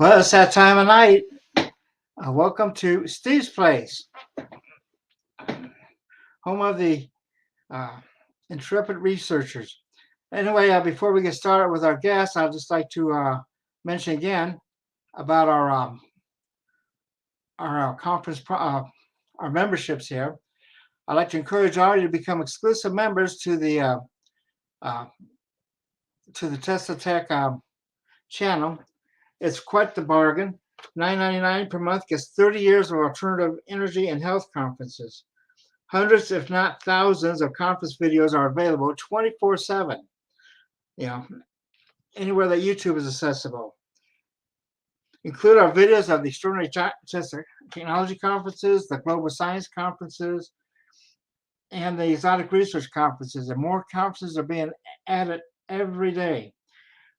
Well, it's that time of night. Welcome to Steve's Place, home of the uh, intrepid researchers. Anyway, before we get started with our guests, I'd just like to mention again about our conference, our memberships here. I'd like to encourage all of you to become exclusive members to the Tesla Tech channel. It's quite the bargain. $9.99 per month gets 30 years of alternative energy and health conferences. Hundreds, if not thousands, of conference videos are available 24/7. You know, anywhere that YouTube is accessible. Include our videos of the extraordinary technology conferences, the global science conferences, and the exotic research conferences. And more conferences are being added every day.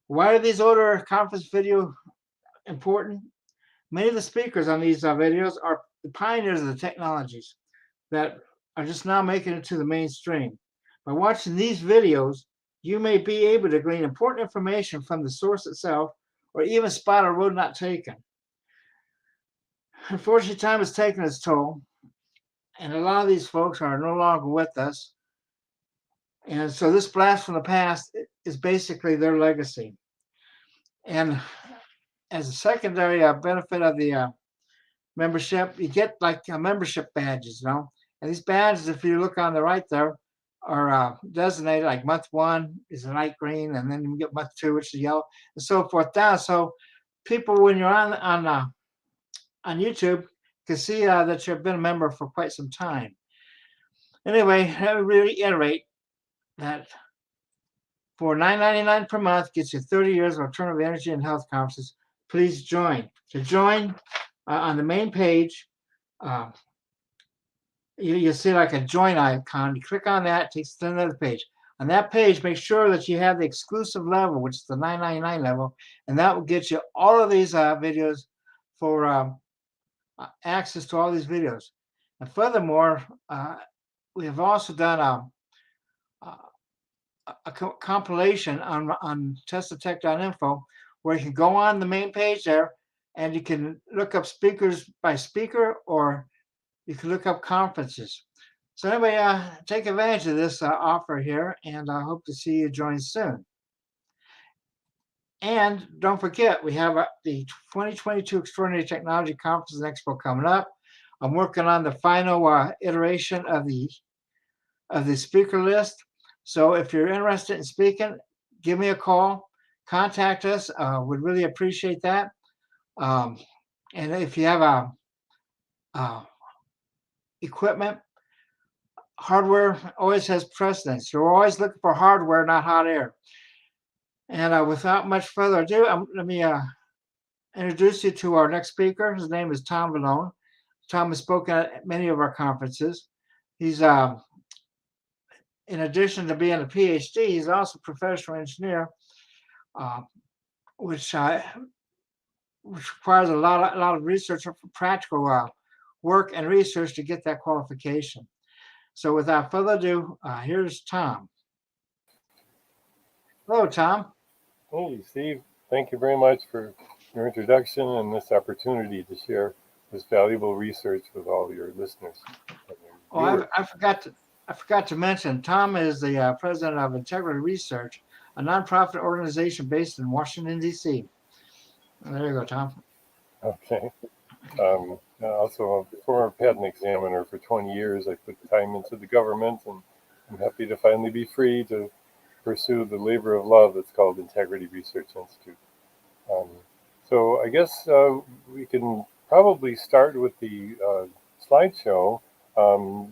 Why are these older conference videos important? Many of the speakers on these videos are the pioneers of the technologies that are just now making it to the mainstream. By watching these videos, you may be able to glean important information from the source itself, or even spot a road not taken. Unfortunately, time has taken its toll, and a lot of these folks are no longer with us. And so this blast from the past is basically their legacy. And as a secondary benefit of the membership, you get like membership badges, and these badges, if you look on the right there, are designated. Like month 1 is a light green, and then you get month 2, which is yellow, and so forth down. So people, when you're on YouTube, can see that you've been a member for quite some time. Anyway, let me reiterate that for $9.99 per month gets you 30 years of alternative energy and health conferences. Please join. To join, on the main page, you'll see like a join icon. You click on that, it takes you to another page. On that page, make sure that you have the exclusive level, which is the $9.99 level, and that will get you all of these videos for access to all these videos. And furthermore, we have also done a compilation on teslatech.info where you can go on the main page there and you can look up speakers by speaker, or you can look up conferences. So anyway, take advantage of this offer here, and I hope to see you join soon. And don't forget, we have the 2022 Extraordinary Technology Conference and Expo coming up. I'm working on the final iteration of the speaker list. So if you're interested in speaking, give me a call, contact us. We'd really appreciate that. And if you have equipment, hardware always has precedence. You're always looking for hardware, not hot air. And without much further ado, let me introduce you to our next speaker. His name is Tom Valone. Tom has spoken at many of our conferences. He's in addition to being a PhD, he's also a professional engineer, which requires a lot of research for practical work and research to get that qualification. So without further ado, here's Tom. Hello, Tom. Hey, Steve. Thank you very much for your introduction and this opportunity to share this valuable research with all your listeners. I forgot to mention, Tom is the president of Integrity Research, a nonprofit organization based in Washington, D.C. There you go, Tom. Okay. Also a former patent examiner for 20 years. I put time into the government, and I'm happy to finally be free to pursue the labor of love that's called Integrity Research Institute. So I guess we can probably start with the slideshow.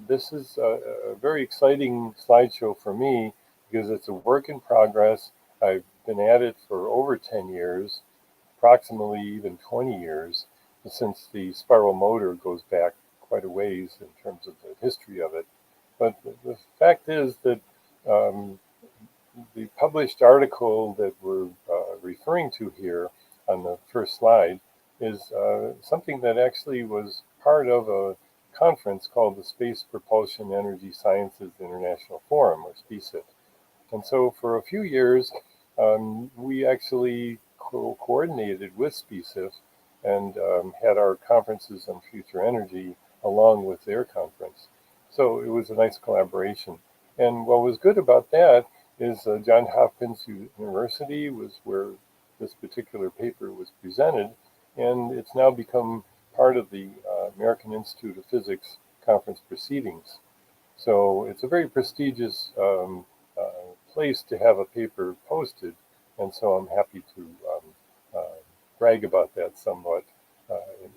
This is a very exciting slideshow for me because it's a work in progress. I've been at it for over 10 years, approximately even 20 years, since the spiral motor goes back quite a ways in terms of the history of it. But the fact is that the published article that we're referring to here on the first slide is something that actually was part of a conference called the Space Propulsion Energy Sciences International Forum, or SPECIF. And so for a few years, we actually coordinated with SPCIF and had our conferences on future energy along with their conference. So it was a nice collaboration. And what was good about that is Johns Hopkins University was where this particular paper was presented, and it's now become part of the American Institute of Physics conference proceedings. So it's a very prestigious place to have a paper posted, and so I'm happy to brag about that somewhat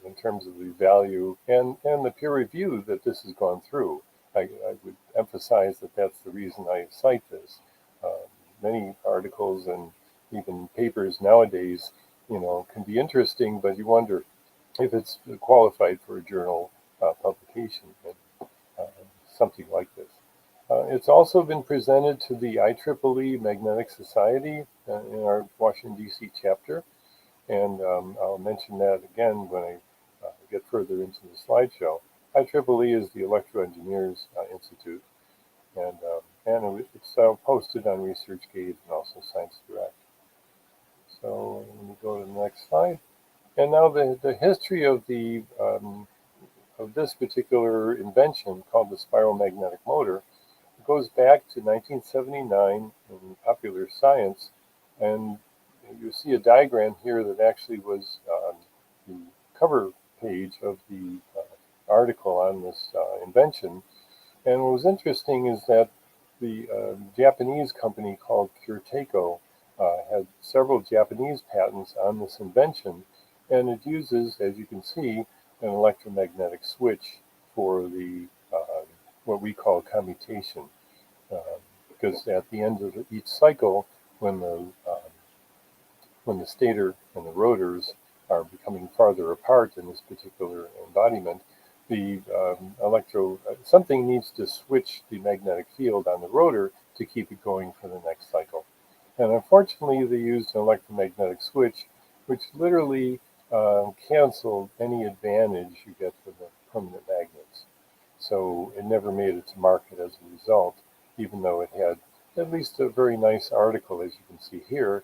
in terms of the value and the peer review that this has gone through. I would emphasize that that's the reason I cite this. Many articles and even papers nowadays, can be interesting, but you wonder if it's qualified for a journal publication and something like this. It's also been presented to the IEEE Magnetic Society in our Washington, D.C. chapter, and I'll mention that again when I get further into the slideshow. IEEE is the Electro Engineers Institute, and it's posted on ResearchGate and also Science Direct. So let me go to the next slide. And now the history of of this particular invention called the spiral magnetic motor goes back to 1979 in Popular Science, and you see a diagram here that actually was the cover page of the article on this invention. And what was interesting is that the Japanese company called Kure Tekkosho had several Japanese patents on this invention, and it uses, as you can see, an electromagnetic switch for the what we call commutation, because at the end of each cycle, when the stator and the rotors are becoming farther apart in this particular embodiment, the something needs to switch the magnetic field on the rotor to keep it going for the next cycle. And unfortunately, they used an electromagnetic switch, which literally canceled any advantage you get from the permanent magnets. So it never made it to market as a result, even though it had at least a very nice article, as you can see here,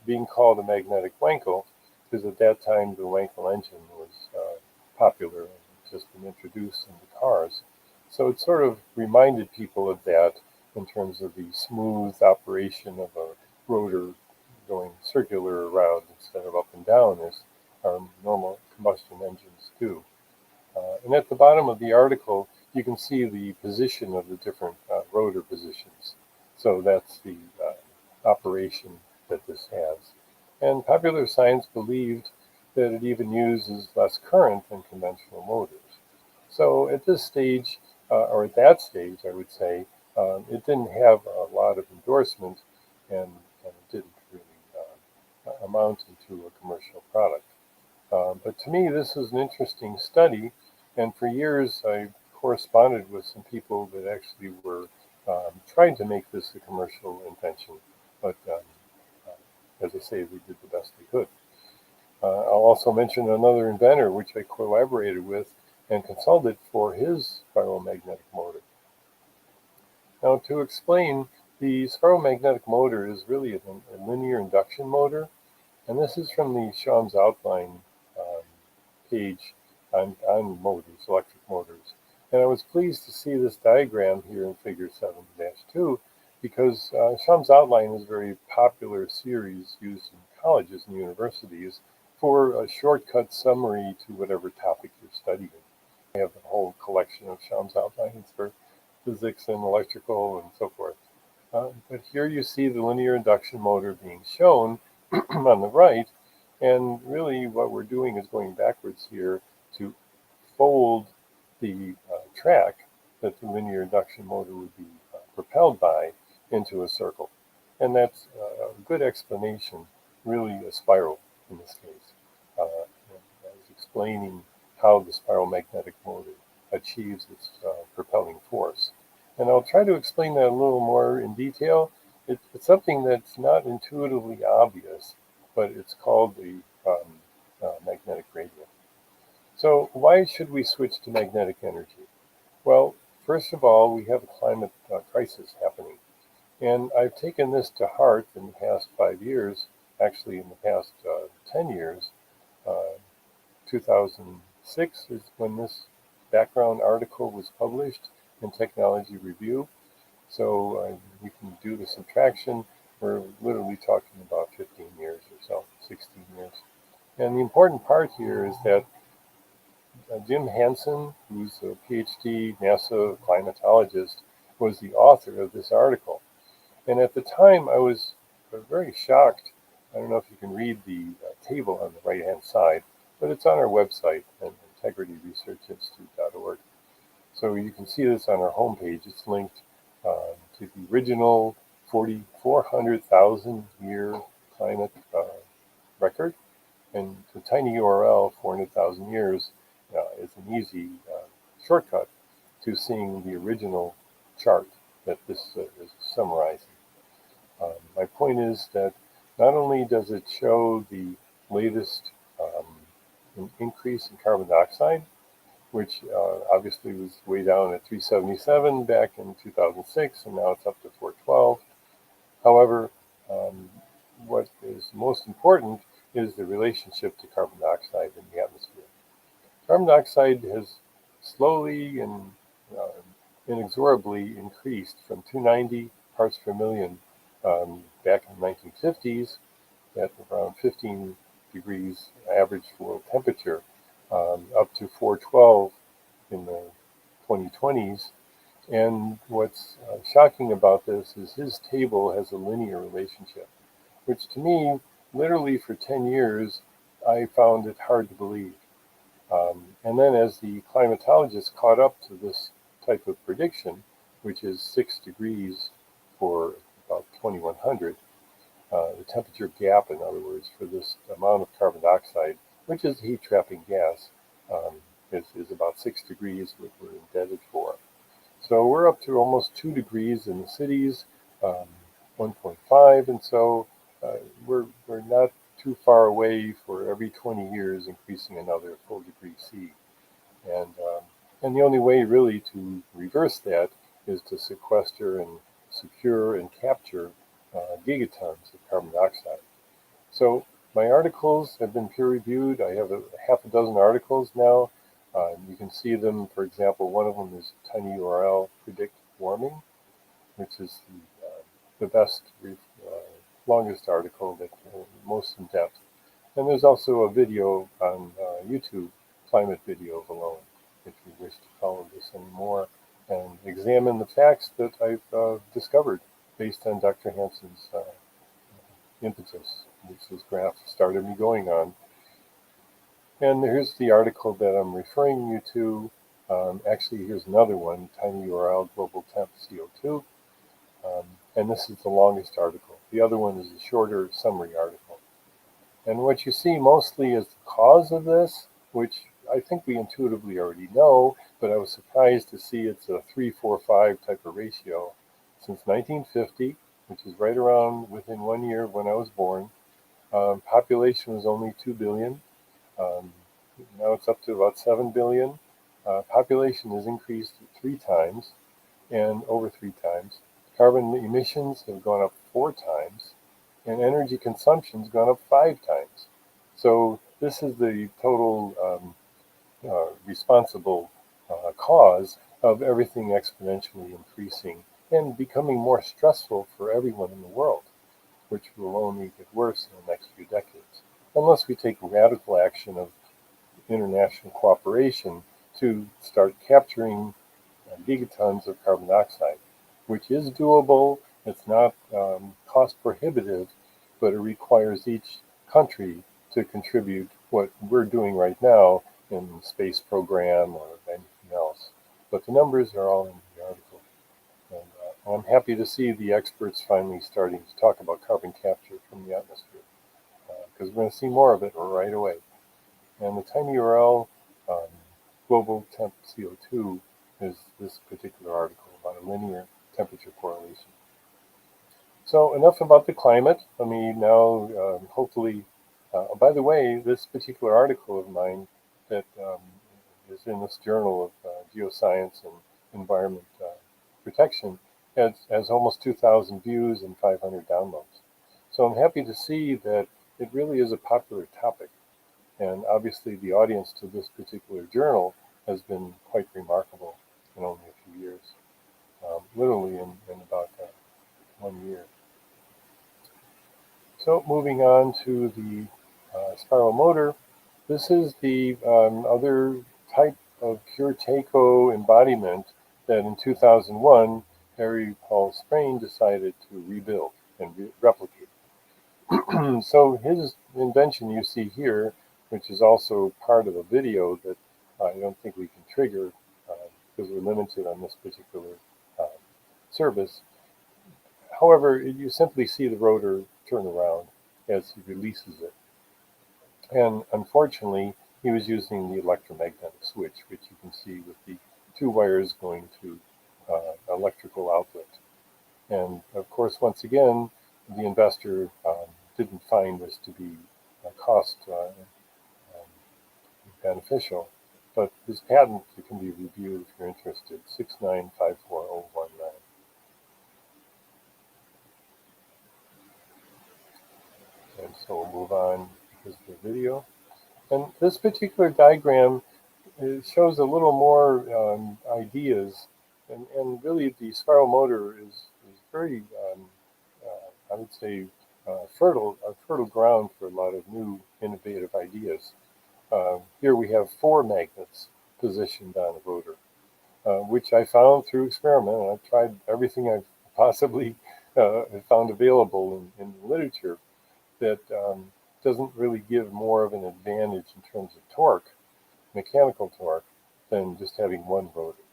being called a magnetic Wankel, because at that time the Wankel engine was popular and just been introduced into cars. So it sort of reminded people of that in terms of the smooth operation of a rotor going circular around instead of up and down as our normal combustion engines do. And at the bottom of the article, you can see the position of the different rotor positions. So that's the operation that this has. And Popular Science believed that it even uses less current than conventional motors. So at this stage, or at that stage, I would say, it didn't have a lot of endorsement, and it didn't really amount into a commercial product. But to me, this is an interesting study, and for years I corresponded with some people that actually were trying to make this a commercial invention, but as I say, they did the best they could. I'll also mention another inventor which I collaborated with and consulted for his spiral magnetic motor. Now, to explain, the spiral magnetic motor is really a linear induction motor, and this is from the Shams outline page on motors, electric motors. And I was pleased to see this diagram here in figure 7-2, because Shams outline is a very popular series used in colleges and universities for a shortcut summary to whatever topic you're studying. I have a whole collection of Shams outlines for physics and electrical and so forth. But here you see the linear induction motor being shown on the right, and really what we're doing is going backwards here to fold the track that the linear induction motor would be propelled by into a circle. And that's a good explanation, really a spiral in this case. I was explaining how the spiral magnetic motor achieves its propelling force. And I'll try to explain that a little more in detail. It's something that's not intuitively obvious, but it's called the magnetic gradient. So why should we switch to magnetic energy? Well, first of all, we have a climate crisis happening. And I've taken this to heart in the past 5 years. actually in the past 10 years. 2006 is when this background article was published in Technology Review. So we can do the subtraction. We're literally talking about 15 years or so, 16 years. And the important part here is that Jim Hansen, who's a PhD NASA climatologist, was the author of this article. And at the time, I was very shocked. I don't know if you can read the table on the right-hand side, but it's on our website, integrityresearchinstitute.org. So you can see this on our homepage. It's linked to the original 400,000 year climate record. And the tiny URL, 400,000 years, is an easy shortcut to seeing the original chart that this is summarizing. My point is that not only does it show the latest increase in carbon dioxide, which obviously was way down at 377 back in 2006, and now it's up to 412. However, what is most important is the relationship to carbon dioxide in the atmosphere. Carbon dioxide has slowly and inexorably increased from 290 parts per million back in the 1950s at around 15 degrees average world temperature, up to 412 in the 2020s. And what's shocking about this is his table has a linear relationship, which to me, literally for 10 years, I found it hard to believe. And then as the climatologists caught up to this type of prediction, which is 6 degrees for about 2100, the temperature gap, in other words, for this amount of carbon dioxide, which is a heat-trapping gas, is about 6 degrees, which we're indebted for. So we're up to almost 2 degrees in the cities, 1.5, and so we're not too far away for every 20 years increasing another full degree C. And the only way really to reverse that is to sequester and secure and capture gigatons of carbon dioxide. So my articles have been peer reviewed. I have half a dozen articles now. You can see them, for example, one of them is tiny URL predict warming, which is the best, longest article, that most in depth. And there's also a video on YouTube, climate video alone, if you wish to follow this anymore and examine the facts that I've discovered based on Dr. Hansen's impetus, which this graph started me going on. And here's the article that I'm referring you to. Actually, here's another one, tiny URL, global temp CO2. And this is the longest article. The other one is a shorter summary article. And what you see mostly is the cause of this, which I think we intuitively already know, but I was surprised to see it's a 3-4-5 type of ratio. Since 1950, which is right around within 1 year of when I was born, population was only 2 billion. Now it's up to about 7 billion. Population has increased 3 times, and over 3 times. Carbon emissions have gone up 4 times, and energy consumption has gone up 5 times. So this is the total responsible cause of everything exponentially increasing and becoming more stressful for everyone in the world, which will only get worse in the next few decades, unless we take radical action of international cooperation to start capturing gigatons of carbon dioxide, which is doable. It's not cost prohibitive, but it requires each country to contribute what we're doing right now in the space program or anything else. But the numbers are all in the article. And I'm happy to see the experts finally starting to talk about carbon capture from the atmosphere, because we're going to see more of it right away. And the tiny URL, global temp CO2, is this particular article about a linear temperature correlation. So enough about the climate. Let me now hopefully, by the way, this particular article of mine that is in this journal of geoscience and environment protection has almost 2,000 views and 500 downloads. So I'm happy to see that it really is a popular topic. And obviously the audience to this particular journal has been quite remarkable in only a few years, literally in about 1 year. So moving on to the spiral motor, this is the other type of Kure Tekkosho embodiment that in 2001 Harry Paul Sprain decided to rebuild and replicate. So his invention you see here, which is also part of a video that I don't think we can trigger because we're limited on this particular uh, service. However, you simply see the rotor turn around as he releases it. And unfortunately, he was using the electromagnetic switch, which you can see with the two wires going to electrical outlet. And of course, once again, the investor didn't find this to be cost beneficial. But his patent can be reviewed if you're interested, 6954019. And so we'll move on because of the video. And this particular diagram shows a little more ideas. And really, the spiral motor is very, I would say, fertile ground for a lot of new innovative ideas. Here we have 4 magnets positioned on a rotor, which I found through experiment. And I've tried everything I've possibly found available in the literature that doesn't really give more of an advantage in terms of torque, mechanical torque, than just having one rotor.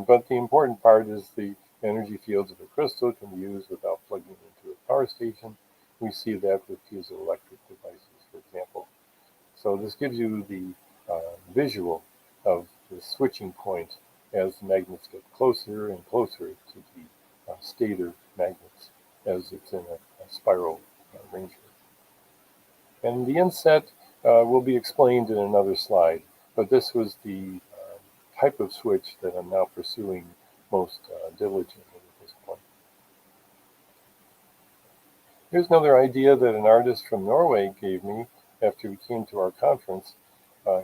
But the important part is the energy fields of a crystal can be used without plugging into a power station. We see that with piezoelectric devices, for example. So this gives you the visual of the switching point as the magnets get closer and closer to the stator magnets as it's in a spiral arrangement. And the inset will be explained in another slide, but this was the type of switch that I'm now pursuing most diligently at this point. Here's another idea that an artist from Norway gave me after we came to our conference.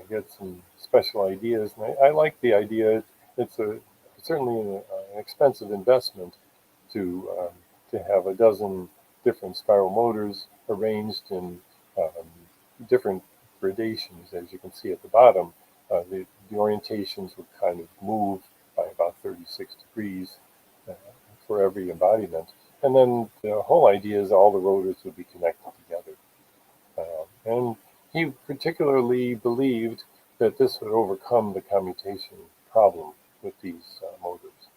He had some special ideas, and I like the idea. It's certainly an expensive investment to have a dozen different spiral motors arranged in different gradations, as you can see at the bottom. The orientations would kind of move by about 36 degrees for every embodiment. And then the whole idea is all the rotors would be connected together. And he particularly believed that this would overcome the commutation problem with these motors.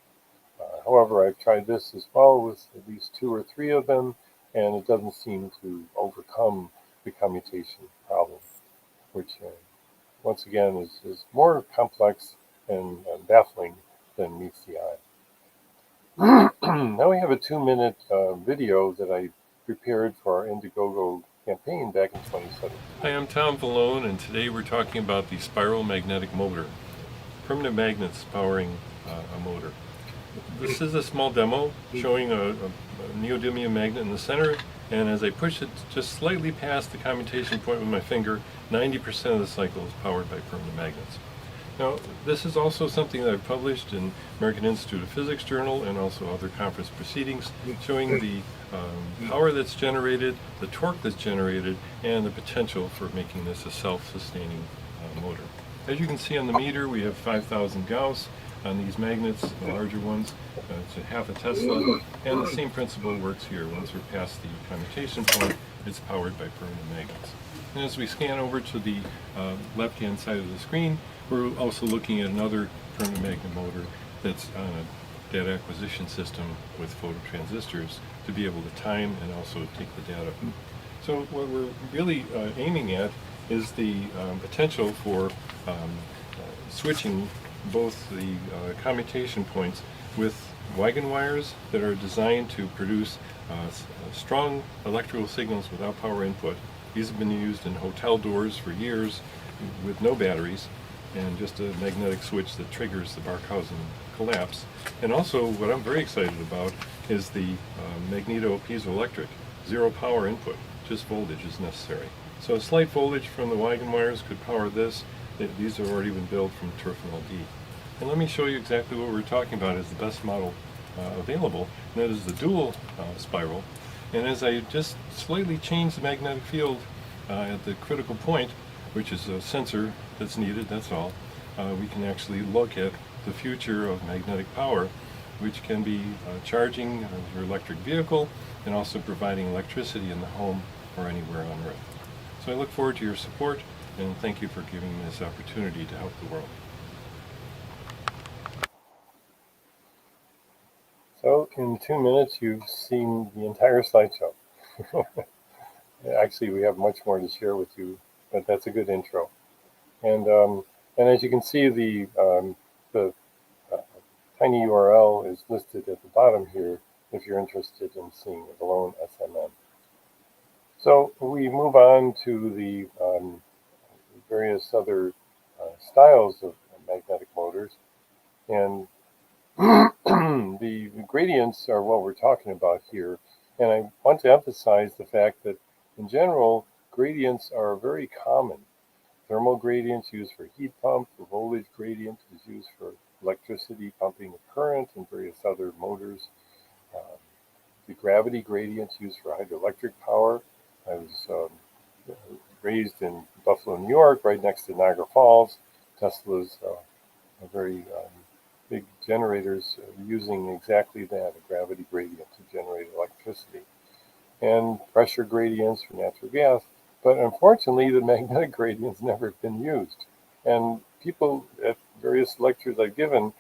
However, I've tried this as well with at least 2 or 3 of them, and it doesn't seem to overcome the commutation problem, which once again is more complex and baffling than meets the eye. Now we have a 2-minute video that I prepared for our Indiegogo campaign back in 2017. Hi, I'm Tom Valone, and today we're talking about the spiral magnetic motor, permanent magnets powering a motor. This is a small demo showing a neodymium magnet in the center, and as I push it just slightly past the commutation point with my finger, 90% of the cycle is powered by permanent magnets. Now, this is also something that I've published in American Institute of Physics journal and also other conference proceedings, showing the power that's generated, the torque that's generated, and the potential for making this a self-sustaining motor. As you can see on the meter, we have 5,000 Gauss on these magnets, the larger ones. It's a half a Tesla, and the same principle works here. Once we're past the commutation point, it's powered by permanent magnets. And as we scan over to the left-hand side of the screen, we're also looking at another permanent magnet motor that's on a data acquisition system with phototransistors to be able to time and also take the data. So what we're really aiming at is the potential for switching both the commutation points with wagon wires that are designed to produce strong electrical signals without power input. These have been used in hotel doors for years with no batteries and just a magnetic switch that triggers the Barkhausen collapse. And also what I'm very excited about is the magneto piezoelectric. zero power input, just voltage is necessary. So a slight voltage from the wagon wires could power this. These have already been built from terminal D. And let me show you exactly what we're talking about as the best model available, and that is the dual spiral. And as I just slightly change the magnetic field at the critical point, which is a sensor that's needed, that's all, we can actually look at the future of magnetic power, which can be charging your electric vehicle and also providing electricity in the home or anywhere on Earth. So I look forward to your support, and thank you for giving me this opportunity to help the world. So in 2 minutes, you've seen the entire slideshow. Actually, we have much more to share with you, but that's a good intro. And as you can see, the tiny URL is listed at the bottom here if you're interested in seeing the Valone SMM. So we move on to the various other styles of magnetic motors, and the gradients are what we're talking about here. And I want to emphasize the fact that in general, gradients are very common. Thermal gradients used for heat pump, the voltage gradient is used for electricity pumping of current and various other motors. The gravity gradient used for hydroelectric power. I was raised in Buffalo, New York, right next to Niagara Falls. Tesla's very big generators using exactly that, a gravity gradient to generate electricity. And pressure gradients for natural gas. But unfortunately, the magnetic gradient's never been used. And people at various lectures I've given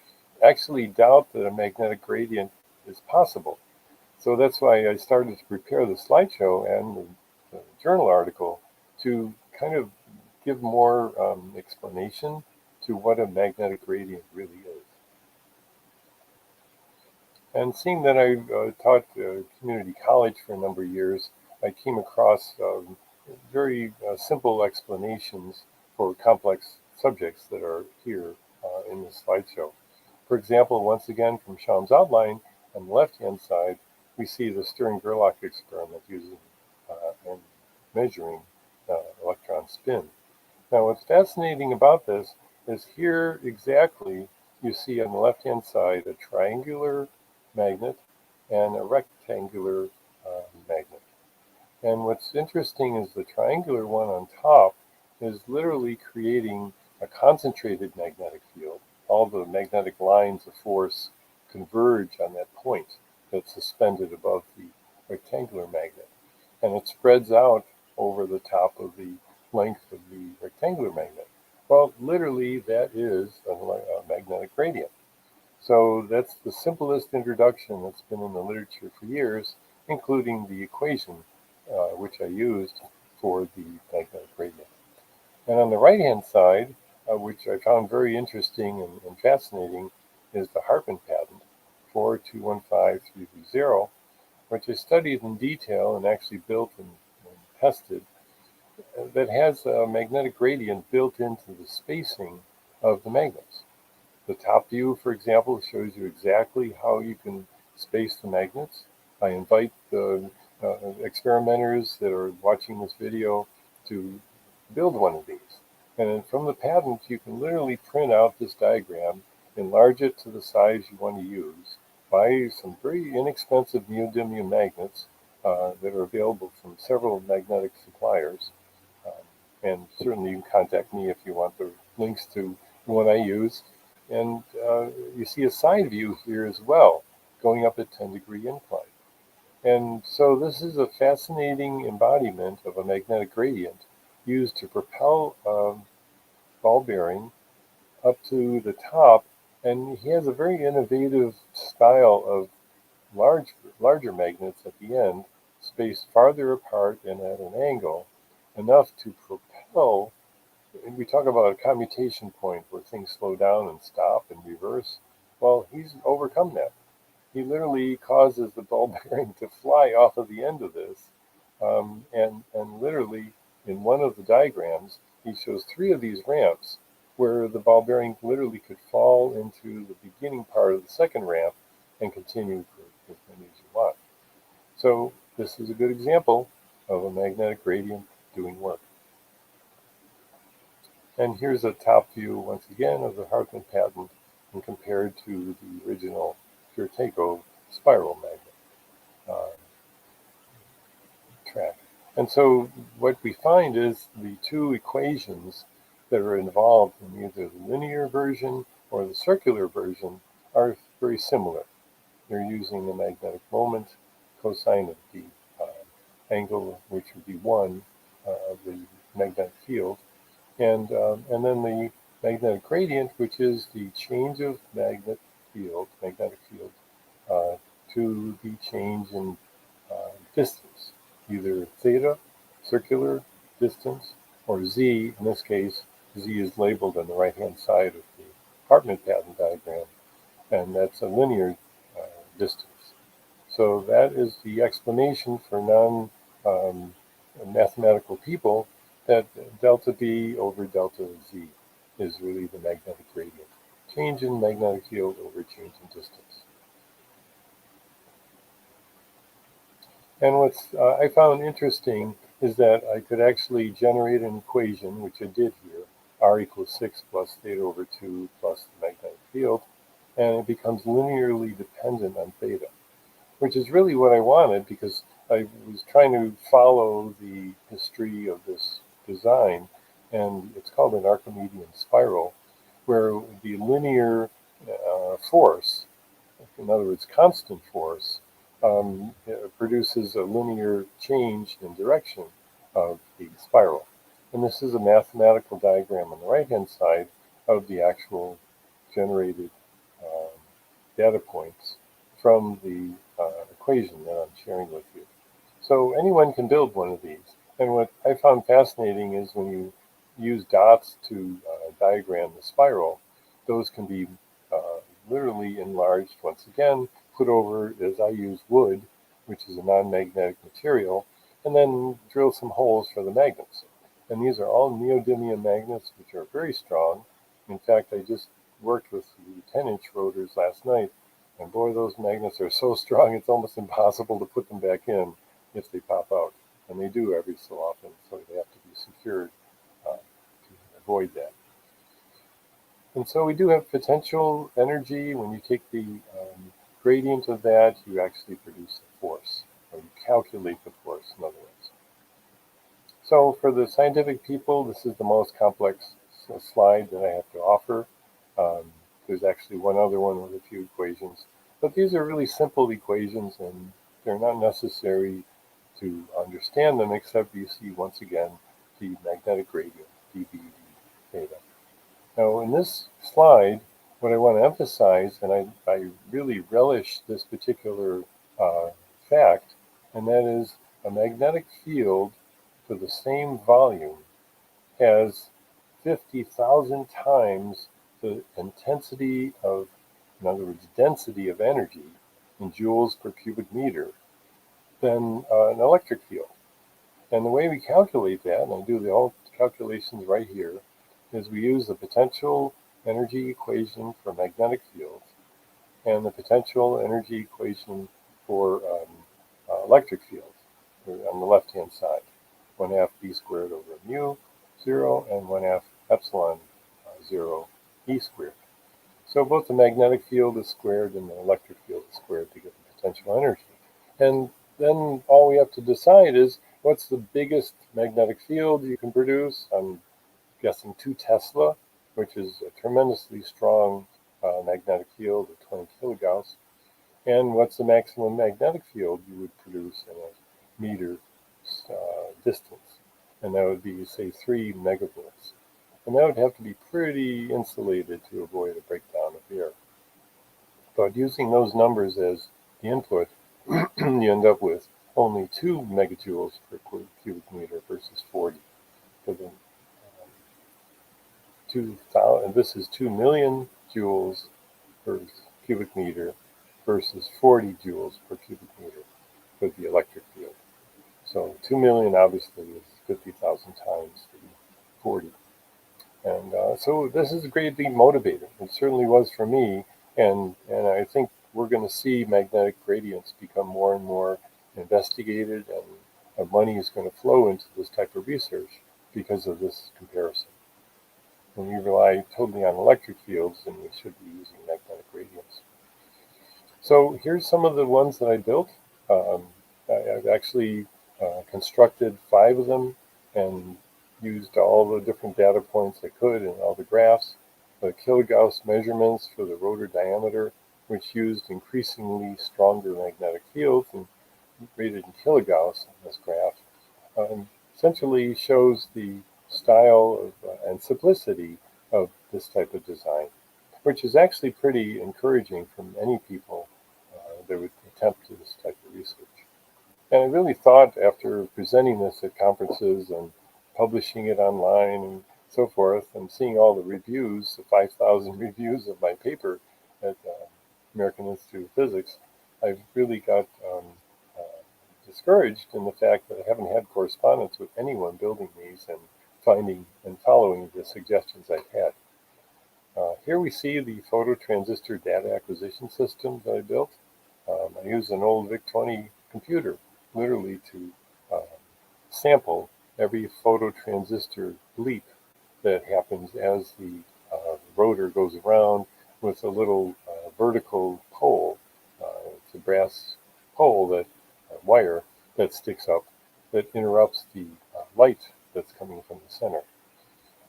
actually doubt that a magnetic gradient is possible. So that's why I started to prepare the slideshow and the journal article to kind of give more explanation to what a magnetic gradient really is. And seeing that I taught community college for a number of years, I came across very simple explanations for complex subjects that are here in this slideshow. For example, once again, from Sham's outline, on the left-hand side, we see the Stern-Gerlach experiment using and measuring electron spin. Now, what's fascinating about this is here exactly you see on the left-hand side a triangular magnet and a rectangular magnet. And what's interesting is the triangular one on top is literally creating a concentrated magnetic field. All the magnetic lines of force converge on that point that's suspended above the rectangular magnet. And it spreads out over the top of the length of the rectangular magnet. Well, literally, that is a magnetic gradient. So that's the simplest introduction that's been in the literature for years, including the equation which I used for the magnetic gradient. And on the right-hand side, which I found very interesting and fascinating, is the Hartman patent 4215330, which I studied in detail and actually built and tested, that has a magnetic gradient built into the spacing of the magnets. The top view, for example, shows you exactly how you can space the magnets. I invite the experimenters that are watching this video to build one of these. And from the patent, you can literally print out this diagram, enlarge it to the size you want to use, buy some very inexpensive neodymium magnets that are available from several magnetic suppliers. And certainly you can contact me if you want the links to the one I use. And you see a side view here as well, going up a 10-degree incline. And so this is a fascinating embodiment of a magnetic gradient used to propel a ball bearing up to the top. And he has a very innovative style of larger magnets at the end, spaced farther apart and at an angle, enough to propel. And we talk about a commutation point where things slow down and stop and reverse. Well, he's overcome that. He literally causes the ball bearing to fly off of the end of this. And literally, in one of the diagrams, he shows 3 of these ramps where the ball bearing literally could fall into the beginning part of the second ramp and continue for as many as you want. So this is a good example of a magnetic gradient doing work. And here's a top view, once again, of the Hartmann patent and compared to the original Kure Tekkosho spiral magnet track. And so what we find is the two equations that are involved in either the linear version or the circular version are very similar. They're using the magnetic moment cosine of the angle, which would be 1 of the magnetic field, and then the magnetic gradient, which is the change of magnetic field, to the change in distance, either theta, circular distance, or z. In this case, z is labeled on the right-hand side of the Hartmann patent diagram, and that's a linear distance. So that is the explanation for non-mathematical people, that delta B over delta Z is really the magnetic gradient. Change in magnetic field over change in distance. And what I found interesting is that I could actually generate an equation, which I did here, r equals 6 plus theta over 2 plus the magnetic field, and it becomes linearly dependent on theta, which is really what I wanted, because I was trying to follow the history of this design, and it's called an Archimedean spiral, where the linear force, in other words, constant force, produces a linear change in direction of the spiral. And this is a mathematical diagram on the right-hand side of the actual generated data points from the equation that I'm sharing with you. So anyone can build one of these. And what I found fascinating is when you use dots to diagram the spiral, those can be literally enlarged once again, put over, as I use wood, which is a non-magnetic material, and then drill some holes for the magnets. And these are all neodymium magnets, which are very strong. In fact, I just worked with the 10-inch rotors last night, and boy, those magnets are so strong, it's almost impossible to put them back in if they pop out. And they do every so often, so they have to be secured to avoid that. And so we do have potential energy. When you take the gradient of that, you actually produce a force, or you calculate the force, in other words. So for the scientific people, this is the most complex slide that I have to offer. There's actually one other one with a few equations, but these are really simple equations, and they're not necessary to understand them, except you see once again the magnetic gradient, dB theta. Now in this slide, what I want to emphasize, and I really relish this particular fact, and that is a magnetic field for the same volume has 50,000 times the intensity of, in other words, density of energy in joules per cubic meter than an electric field. And the way we calculate that, and I do the whole calculations right here, is we use the potential energy equation for magnetic fields and the potential energy equation for electric fields on the left-hand side. 1/2 b squared over mu 0 and 1/2 epsilon 0 e squared. So both the magnetic field is squared and the electric field is squared to get the potential energy. And then all we have to decide is what's the biggest magnetic field you can produce. I'm guessing 2 Tesla, which is a tremendously strong magnetic field of 20 kilogauss. And what's the maximum magnetic field you would produce in a meter distance? And that would be, say, 3 megavolts. And that would have to be pretty insulated to avoid a breakdown of air. But using those numbers as the input, you end up with only 2 megajoules per cubic meter versus 40. For the 2,000, this is 2 million joules per cubic meter versus 40 joules per cubic meter for the electric field. So 2 million obviously is 50,000 times the 40. And so this is greatly motivating. It certainly was for me. And I think we're going to see magnetic gradients become more and more investigated, and money is going to flow into this type of research because of this comparison. When we rely totally on electric fields, then we should be using magnetic radials. So here's some of the ones that I built. I've actually constructed 5 of them and used all the different data points I could and all the graphs, the kilogauss measurements for the rotor diameter, which used increasingly stronger magnetic fields and rated in kilogauss in this graph, essentially shows the style and simplicity of this type of design, which is actually pretty encouraging for many people that would attempt this type of research. And I really thought, after presenting this at conferences and publishing it online and so forth, and seeing all the reviews, the 5,000 reviews of my paper at American Institute of Physics, I've really got discouraged in the fact that I haven't had correspondence with anyone building these and finding and following the suggestions I've had. Here we see the phototransistor data acquisition system that I built. I used an old VIC-20 computer literally to sample every phototransistor bleep that happens as the rotor goes around with a little vertical pole. It's a brass pole, that wire that sticks up, that interrupts the light that's coming from the center.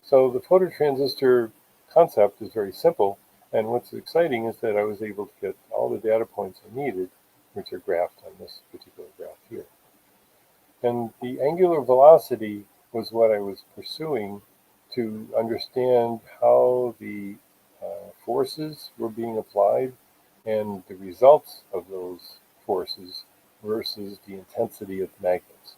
So the phototransistor concept is very simple, and what's exciting is that I was able to get all the data points I needed, which are graphed on this particular graph here. And the angular velocity was what I was pursuing to understand how the forces were being applied and the results of those forces versus the intensity of the magnets.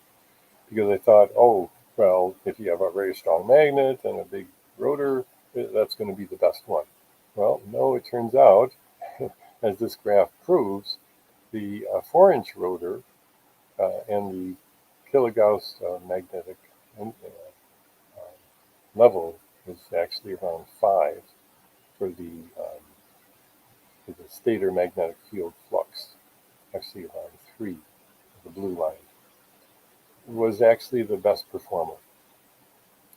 Because I thought, oh, well, if you have a very strong magnet and a big rotor, that's going to be the best one. Well, no, it turns out, as this graph proves, the 4-inch rotor and the kilogauss magnetic level is actually around 5 for the stator magnetic field flux, actually around 3, the blue line, was actually the best performer.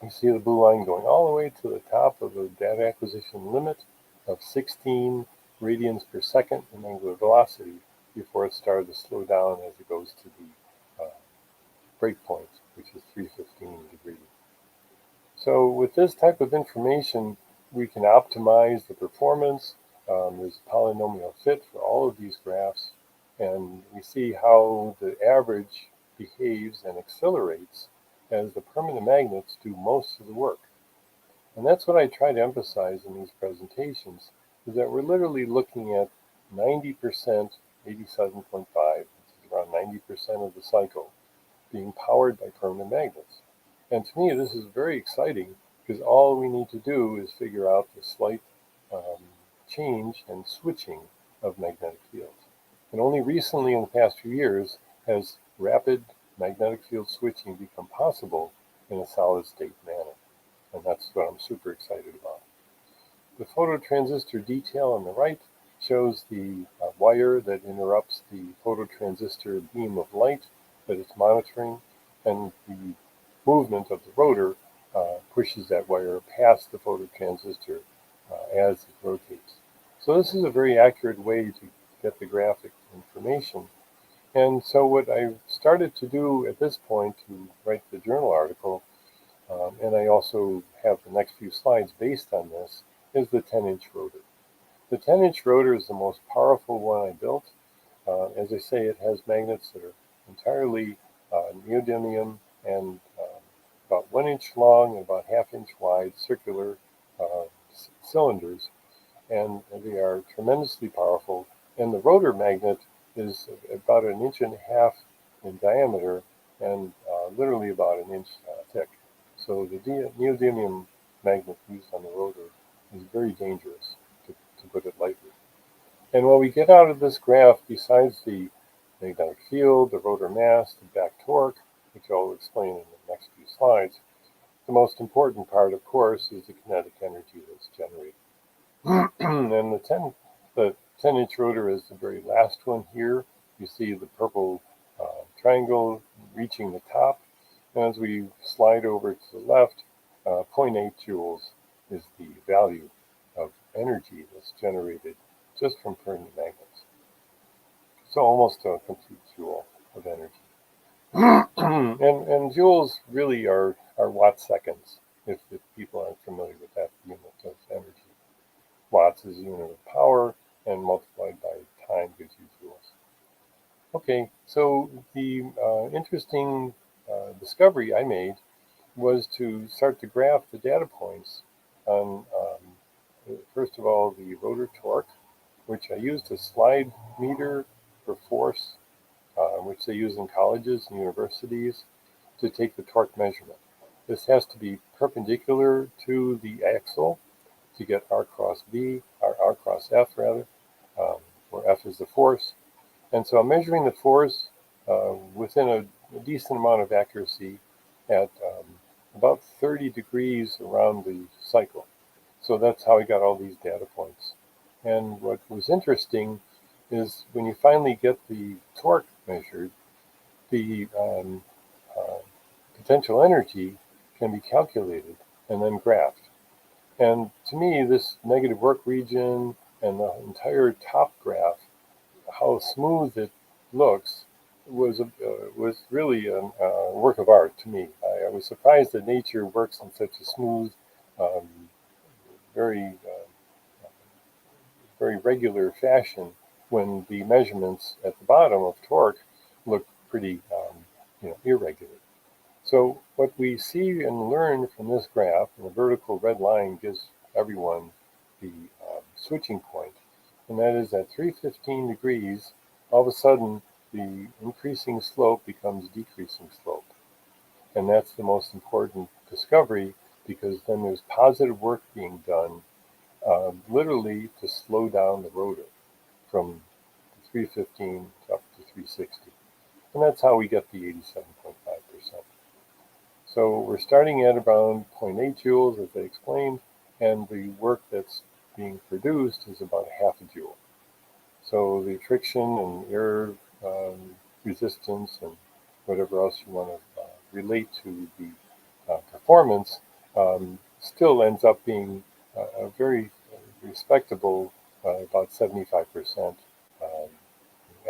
You see the blue line going all the way to the top of the data acquisition limit of 16 radians per second in angular velocity before it started to slow down as it goes to the breakpoint, which is 315 degrees. So with this type of information, we can optimize the performance. There's a polynomial fit for all of these graphs, and we see how the average behaves and accelerates as the permanent magnets do most of the work. And that's what I try to emphasize in these presentations, is that we're literally looking at 90%, 87.5, which is around 90% of the cycle, being powered by permanent magnets. And to me, this is very exciting, because all we need to do is figure out the slight change and switching of magnetic fields. And only recently, in the past few years, has rapid magnetic field switching become possible in a solid state manner. And that's what I'm super excited about. The phototransistor detail on the right shows the wire that interrupts the phototransistor beam of light that it's monitoring, and the movement of the rotor pushes that wire past the phototransistor as it rotates. So this is a very accurate way to get the graphic information. And so what I started to do at this point to write the journal article, and I also have the next few slides based on this, is the 10-inch rotor. The 10-inch rotor is the most powerful one I built. As I say, it has magnets that are entirely neodymium and about 1 inch long and about ½ inch wide circular cylinders, and they are tremendously powerful. And the rotor magnet is about 1.5 inches in diameter and literally about 1 inch thick. So the neodymium magnet used on the rotor is very dangerous, to put it lightly. And what we get out of this graph, besides the magnetic field, the rotor mass, the back torque, which I'll explain in the next few slides, the most important part, of course, is the kinetic energy that's generated. And the 10-inch rotor is the very last one here. You see the purple triangle reaching the top. And as we slide over to the left, 0.8 joules is the value of energy that's generated just from permanent magnets. So almost a complete joule of energy. and joules really are watt seconds, if people aren't familiar with that unit of energy. Watts is a unit of power, and multiplied by time gives you joules. Okay, so the interesting discovery I made was to start to graph the data points on, first of all, the rotor torque, which I used a slide meter for force, which they use in colleges and universities to take the torque measurement. This has to be perpendicular to the axle to get R cross V, or R cross F rather, where F is the force. And so I'm measuring the force within a decent amount of accuracy at about 30 degrees around the cycle. So that's how I got all these data points. And what was interesting is when you finally get the torque measured, the potential energy can be calculated and then graphed. And to me, this negative work region and the entire top graph, how smooth it looks, was really a work of art to me. I was surprised that nature works in such a smooth, um, very very regular fashion when the measurements at the bottom of torque look pretty irregular. So what we see and learn from this graph, and the vertical red line gives everyone the switching point, and that is at 315 degrees, all of a sudden the increasing slope becomes decreasing slope. And that's the most important discovery, because then there's positive work being done literally to slow down the rotor from 315 up to 360. And that's how we get the 87.5%. So we're starting at around 0.8 joules, as I explained, and the work that's being produced is about half a joule. So the friction and air resistance and whatever else you want to relate to the performance still ends up being a very respectable, about 75%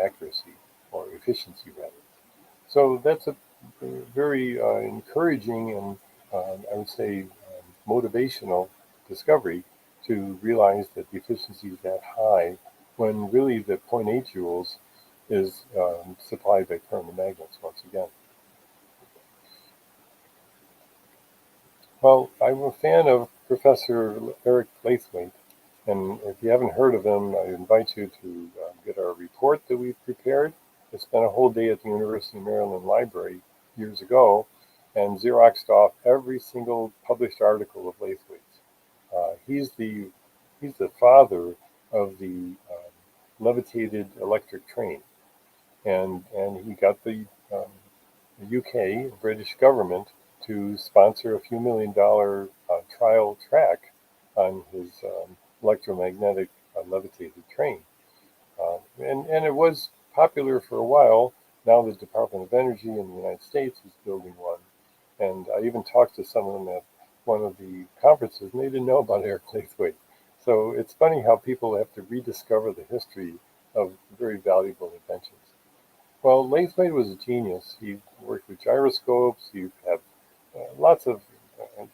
accuracy, or efficiency rather. So that's a very encouraging and I would say motivational discovery to realize that the efficiency is that high when really the 0.8 joules is supplied by permanent magnets once again. Well, I'm a fan of Professor Eric Lathwaite, and if you haven't heard of him, I invite you to get our report that we've prepared. I spent a whole day at the University of Maryland Library years ago and Xeroxed off every single published article of Lathwaite's. He's the father of the levitated electric train, and he got the UK, British government, to sponsor a few $1 million trial track on his electromagnetic levitated train. And it was popular for a while. Now the Department of Energy in the United States is building one. And I even talked to some of them at one of the conferences, and they didn't know about Eric Lathwaite. So it's funny how people have to rediscover the history of very valuable inventions. Well, Lathwaite was a genius. He worked with gyroscopes. He had lots of,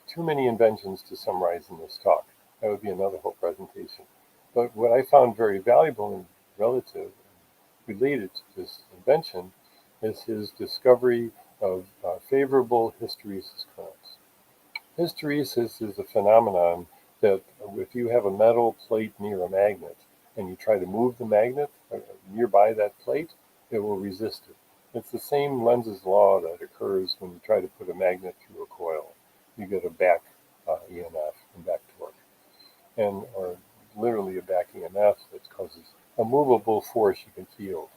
too many inventions to summarize in this talk. That would be another whole presentation. But what I found very valuable and relative and related to this invention is his discovery of favorable hysteresis currents. Hysteresis is a phenomenon that if you have a metal plate near a magnet and you try to move the magnet nearby that plate, it will resist it. It's the same Lenz's law that occurs when you try to put a magnet through a coil. You get a back EMF and back torque, or literally a back EMF that causes a movable force you can feel.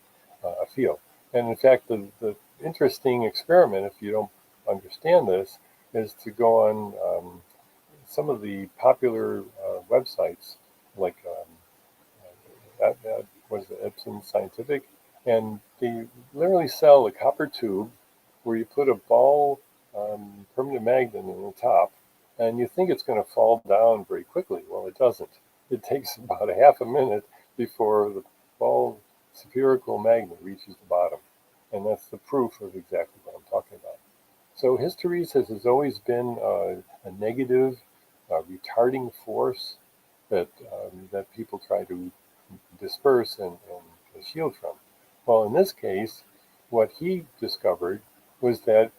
And in fact, the interesting experiment, if you don't understand this, is to go on some of the popular websites like what is it, Epson Scientific, And they literally sell a copper tube where you put a ball permanent magnet in the top, and you think it's going to fall down very quickly. Well, it doesn't. It takes about a half a minute before the ball spherical magnet reaches the bottom. And that's the proof of exactly what I'm talking about. So hysteresis has always been a negative, retarding force that people try to disperse and shield from. Well, in this case, what he discovered was that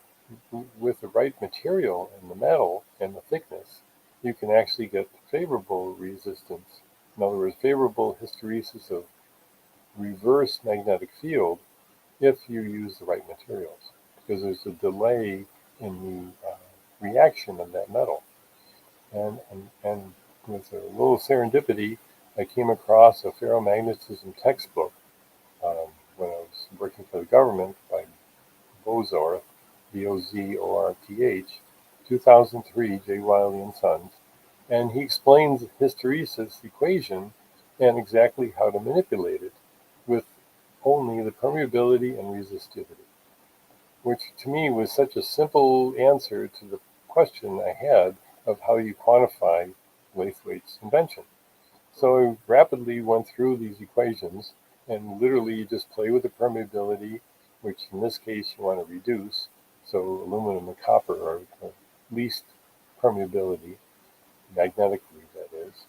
with the right material and the metal and the thickness, you can actually get favorable resistance. In other words, favorable hysteresis of reverse magnetic field if you use the right materials, because there's a delay in the reaction of that metal. And with a little serendipity, I came across a ferromagnetism textbook when I was working for the government by Bozorth, Bozorth, 2003, J. Wiley and Sons, and he explains hysteresis equation and exactly how to manipulate it with only the permeability and resistivity, which to me was such a simple answer to the question I had of how you quantify Lathwaite's invention. So I rapidly went through these equations, and literally you just play with the permeability, which in this case you want to reduce. So aluminum and copper are the least permeability, magnetically that is.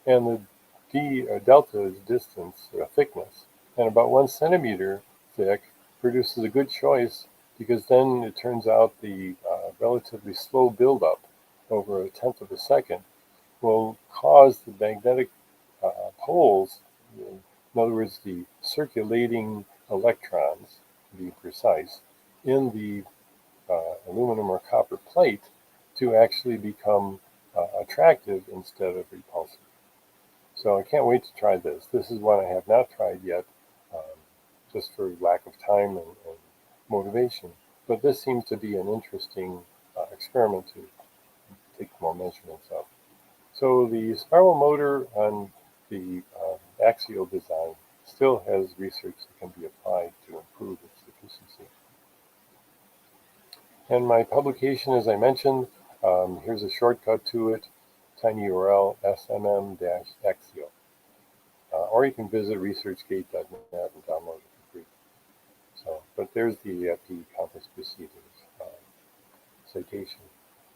And the delta is distance or thickness. And about 1 centimeter thick produces a good choice, because then it turns out the relatively slow buildup over a tenth of a second will cause the magnetic poles, in other words, the circulating electrons, to be precise, in the aluminum or copper plate to actually become attractive instead of repulsive. So I can't wait to try this. This is one I have not tried yet, um, just for lack of time and motivation. But this seems to be an interesting experiment to take more measurements of. So the spiral motor on the axial design still has research that can be applied to improve its efficiency. And my publication, as I mentioned, here's a shortcut to it, tiny URL, smm-axial. Or you can visit researchgate.net and download it for free. So, but there's the EFP conference proceedings citation.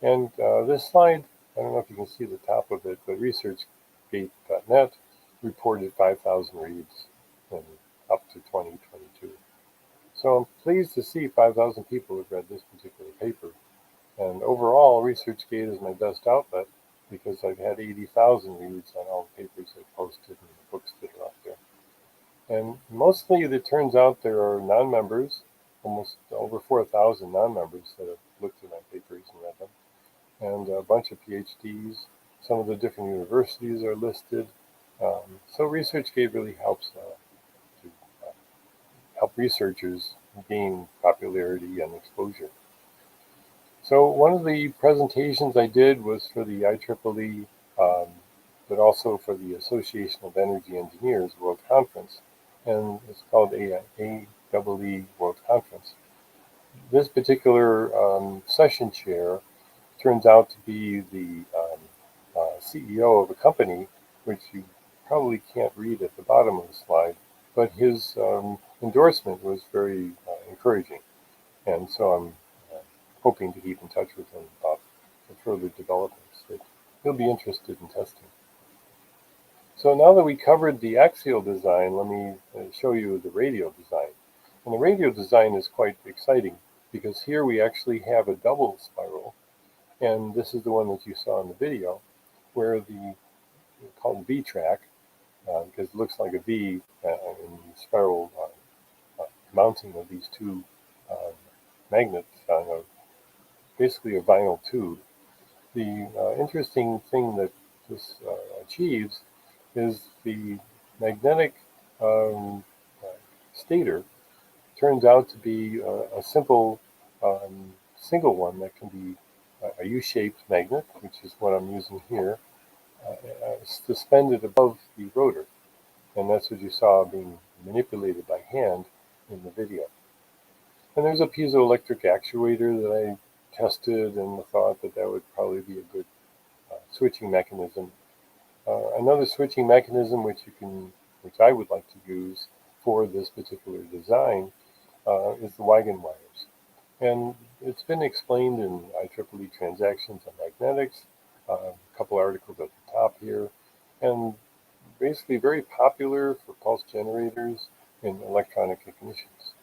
And this slide, I don't know if you can see the top of it, but researchgate.net reported 5,000 reads in up to 2022. So I'm pleased to see 5,000 people have read this particular paper. And overall, ResearchGate is my best outlet, because I've had 80,000 reads on all the papers I've posted and the books that are out there. And mostly it turns out there are non-members, almost over 4,000 non-members that have looked at my papers and read them, and a bunch of PhDs. Some of the different universities are listed. So ResearchGate really helps to help researchers gain popularity and exposure. So one of the presentations I did was for the IEEE, but also for the Association of Energy Engineers World Conference, and it's called AEE World Conference. This particular session chair turns out to be the CEO of a company, which you probably can't read at the bottom of the slide, but his endorsement was very encouraging. And so I'm hoping to keep in touch with him about the further developments that he'll be interested in testing. So now that we covered the axial design, let me show you the radial design. And the radial design is quite exciting, because here we actually have a double spiral, and this is the one that you saw in the video, where the called V track, because it looks like a V in the spiral mounting of these two magnets on basically a vinyl tube. The interesting thing that this achieves is the magnetic um, uh, stator turns out to be a simple single one that can be a U-shaped magnet, which is what I'm using here, suspended above the rotor. And that's what you saw being manipulated by hand. in the video. And there's a piezoelectric actuator that I tested and thought that that would probably be a good switching mechanism. Another switching mechanism which I would like to use for this particular design is the Huygens wires. And it's been explained in IEEE Transactions on Magnetics, a couple articles at the top here, and basically very popular for pulse generators in electronic ignitions.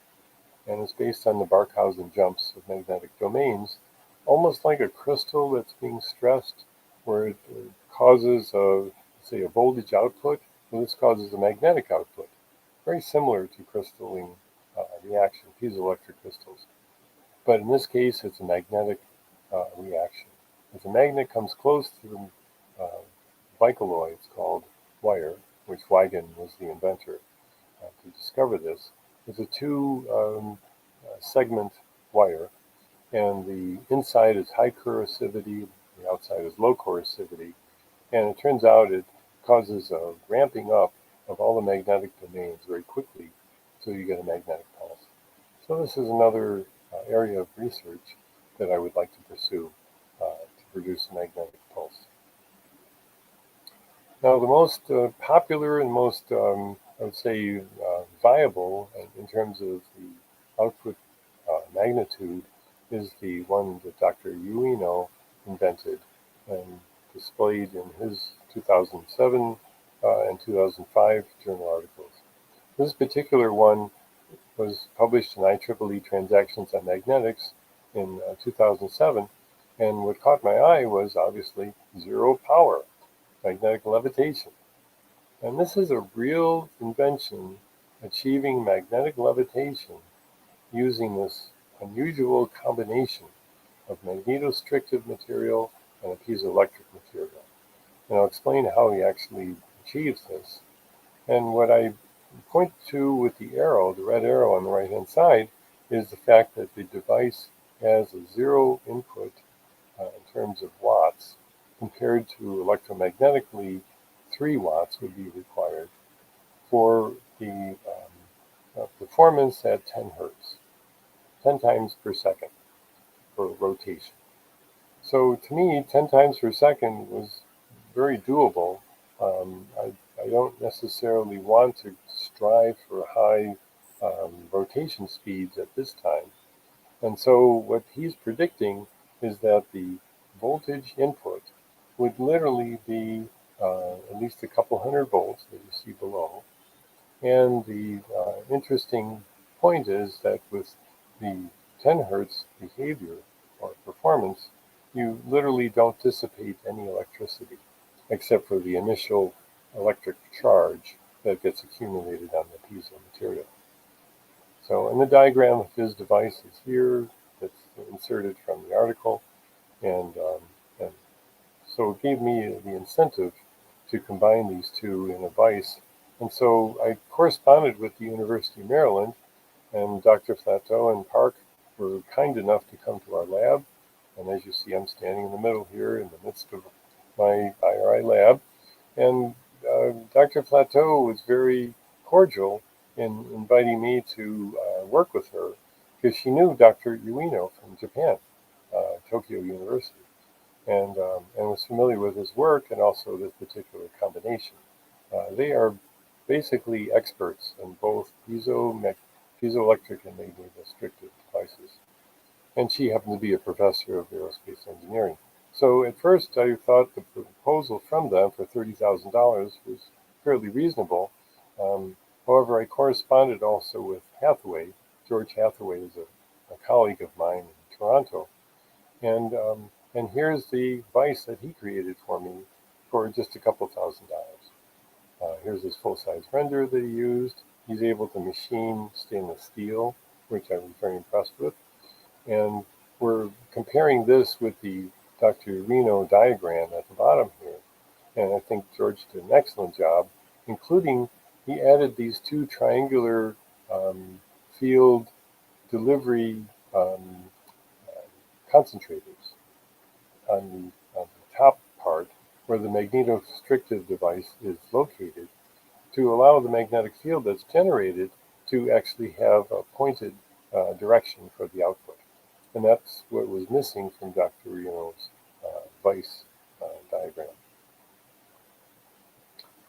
And it's based on the Barkhausen jumps of magnetic domains, almost like a crystal that's being stressed, where it causes, say, a voltage output, and this causes a magnetic output, very similar to crystalline reaction, piezoelectric crystals. But in this case, it's a magnetic reaction. If the magnet comes close to the Vicoloid, it's called wire, which Huygens was the inventor to discover this. It's a two-segment wire, and the inside is high corrosivity, the outside is low corrosivity, and it turns out it causes a ramping up of all the magnetic domains very quickly, so you get a magnetic pulse. So this is another area of research that I would like to pursue to produce a magnetic pulse. Now, the most popular and most, I would say, viable in terms of the output magnitude is the one that Dr. Ueno invented and displayed in his 2007 and 2005 journal articles. This particular one was published in IEEE Transactions on Magnetics in 2007, and what caught my eye was obviously zero power, magnetic levitation. And this is a real invention, achieving magnetic levitation using this unusual combination of magnetostrictive material and a piezoelectric material. And I'll explain how he actually achieves this. And what I point to with the arrow, the red arrow on the right-hand side, is the fact that the device has a zero input in terms of watts, compared to electromagnetically 3 watts would be required for the performance at 10 hertz, 10 times per second for rotation. So to me, 10 times per second was very doable. I don't necessarily want to strive for high rotation speeds at this time. And so what he's predicting is that the voltage input would literally be at least a couple hundred volts that you see below. And the interesting point is that with the 10 hertz behavior or performance, you literally don't dissipate any electricity, except for the initial electric charge that gets accumulated on the piezo material. So, and the diagram of his device is here, that's inserted from the article, and so it gave me the incentive to combine these two in a vise. And so I corresponded with the University of Maryland, and Dr. Flateau and Park were kind enough to come to our lab. And as you see, I'm standing in the middle here in the midst of my IRI lab. And Dr. Flateau was very cordial in inviting me to work with her, because she knew Dr. Ueno from Japan, Tokyo University, and was familiar with his work and also this particular combination. They are basically experts in both piezoelectric and magnetostrictive devices. And she happened to be a professor of aerospace engineering. So at first I thought the proposal from them for $30,000 was fairly reasonable. However, I corresponded also with Hathaway. George Hathaway is a colleague of mine in Toronto. And here's the vise that he created for me for just a couple $1,000. Here's his full-size render that he used. He's able to machine stainless steel, which I was very impressed with. And we're comparing this with the Dr. Ueno diagram at the bottom here. And I think George did an excellent job, including he added these two triangular field delivery concentrators on the top part where the magnetostrictive device is located, to allow the magnetic field that's generated to actually have a pointed direction for the output. And that's what was missing from Dr. Reno's vice diagram.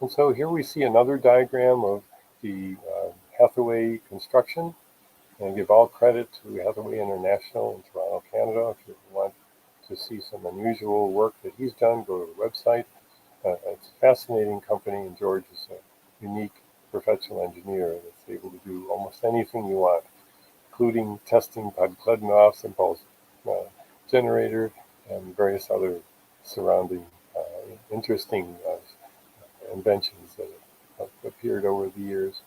And so here we see another diagram of the Hathaway construction. And I give all credit to Hathaway International in Toronto, Canada. If you want to see some unusual work that he's done, go to the website. It's a fascinating company, and George is a unique professional engineer that's able to do almost anything you want, including testing Podkleddnoff's impulse generator and various other surrounding interesting inventions that have appeared over the years.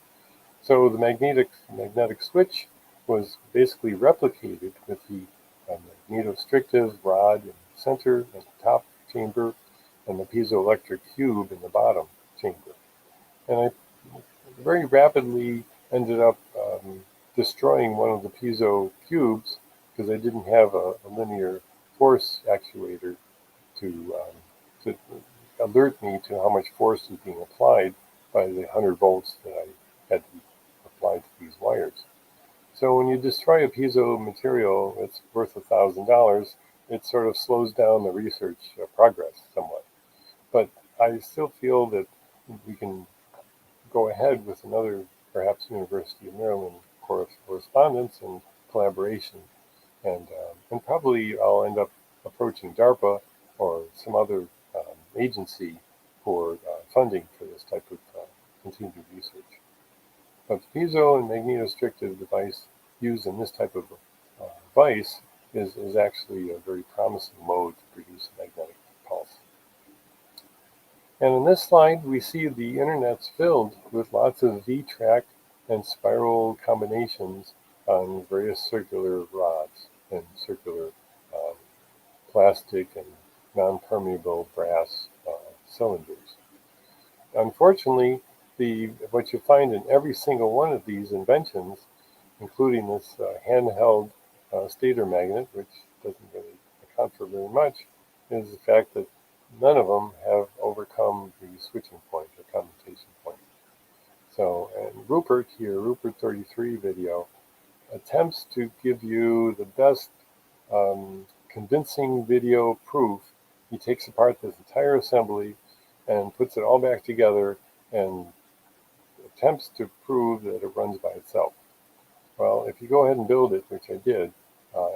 So the magnetic switch was basically replicated with the magnetostrictive rod in the center and the top chamber, and the piezoelectric cube in the bottom chamber. And I very rapidly ended up destroying one of the piezo cubes because I didn't have a linear force actuator to alert me to how much force was being applied by the 100 volts that I had to apply to these wires. So when you destroy a piezo material that's worth $1,000, it sort of slows down the research progress somewhat. But I still feel that we can go ahead with another, perhaps University of Maryland correspondence and collaboration. And probably I'll end up approaching DARPA or some other agency for funding for this type of continued research. But the piezo and magnetostrictive device used in this type of device is actually a very promising mode to produce a magnetic pulse. And in this slide, we see the internet's filled with lots of V-track and spiral combinations on various circular rods and circular plastic and non-permeable brass cylinders. Unfortunately, what you find in every single one of these inventions, including this handheld stator magnet, which doesn't really account for very much, is the fact that none of them have overcome the switching point or commutation point. So, and Rupert here, Rupert 33 video, attempts to give you the best convincing video proof. He takes apart this entire assembly and puts it all back together and attempts to prove that it runs by itself. Well, if you go ahead and build it, which I did,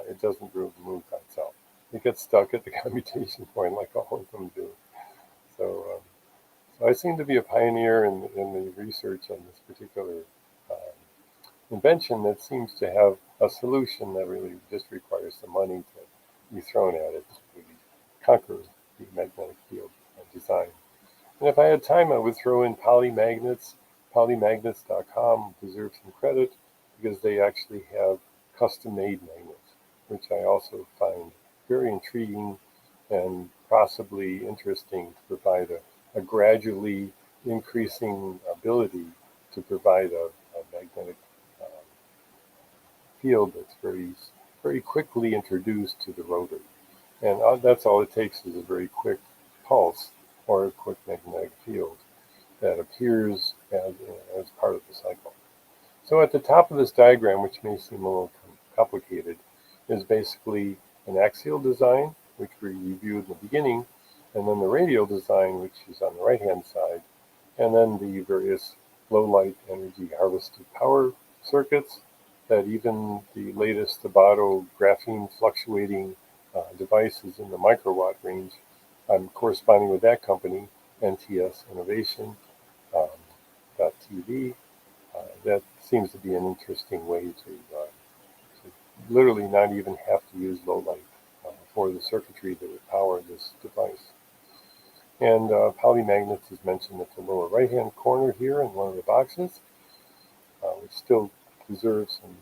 it doesn't move by itself. It gets stuck at the commutation point like all of them do. So I seem to be a pioneer in the research on this particular invention that seems to have a solution that really just requires the money to be thrown at it to really conquer the magnetic field design. And if I had time, I would throw in polymagnets. Polymagnets.com deserves some credit because they actually have custom-made magnets, which I also find very intriguing and possibly interesting to provide a gradually increasing ability to provide a magnetic field that's very, very quickly introduced to the rotor. And that's all it takes is a very quick pulse or a quick magnetic field that appears as part of the cycle. So at the top of this diagram, which may seem a little complicated, is basically an axial design, which we reviewed in the beginning, and then the radial design, which is on the right-hand side, and then the various low-light energy harvested power circuits that even the latest Tabata graphene fluctuating devices in the microwatt range. I'm corresponding with that company, NTS Innovation, .TV. That seems to be an interesting way to literally not even have to use low light for the circuitry that would power this device. And polymagnets is mentioned at the lower right-hand corner here in one of the boxes, which still deserves some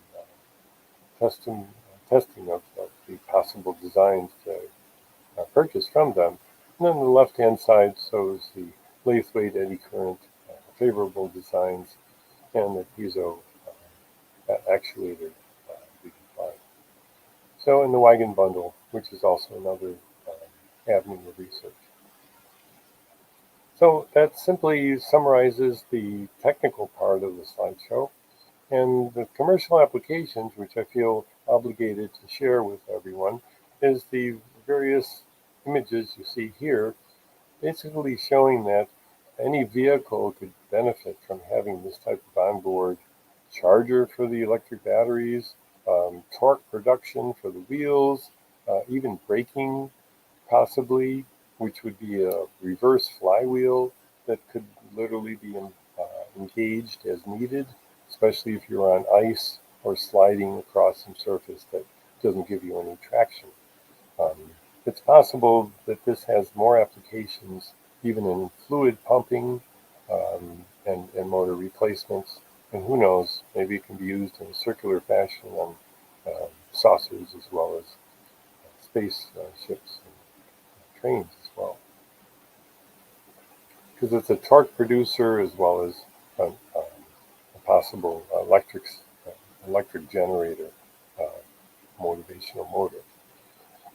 testing of the possible designs to purchase from them. And then the left-hand side shows the lathe weight eddy current favorable designs and the piezo actuator we can find. So in the Wagon bundle, which is also another avenue of research. So that simply summarizes the technical part of the slideshow. And the commercial applications, which I feel obligated to share with everyone, is the various images you see here, basically showing that any vehicle could benefit from having this type of onboard charger for the electric batteries, torque production for the wheels, even braking possibly, which would be a reverse flywheel that could literally be engaged as needed, especially if you're on ice or sliding across some surface that doesn't give you any traction. Um, it's possible that this has more applications even in fluid pumping and motor replacements. And who knows, maybe it can be used in a circular fashion on saucers as well as space ships and trains as well. Because it's a torque producer as well as a possible electric generator motivational motor.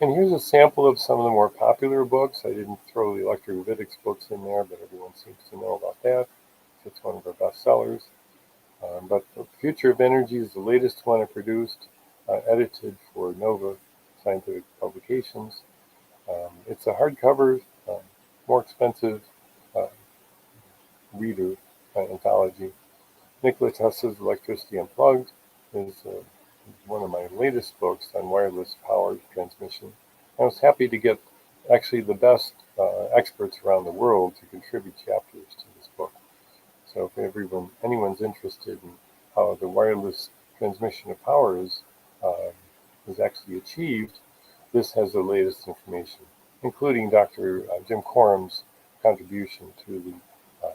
And here's a sample of some of the more popular books. I didn't throw the electrovitics books in there, but everyone seems to know about that. It's one of our best sellers. But The Future of Energy is the latest one I produced, edited for Nova Scientific Publications. It's a hardcover, more expensive uh, reader anthology. Nikola Tesla's Electricity Unplugged is one of my latest books on wireless power transmission. I was happy to get actually the best experts around the world to contribute chapters to this book. So if anyone's interested in how the wireless transmission of power is actually achieved, this has the latest information, including Dr. Jim Corum's contribution to the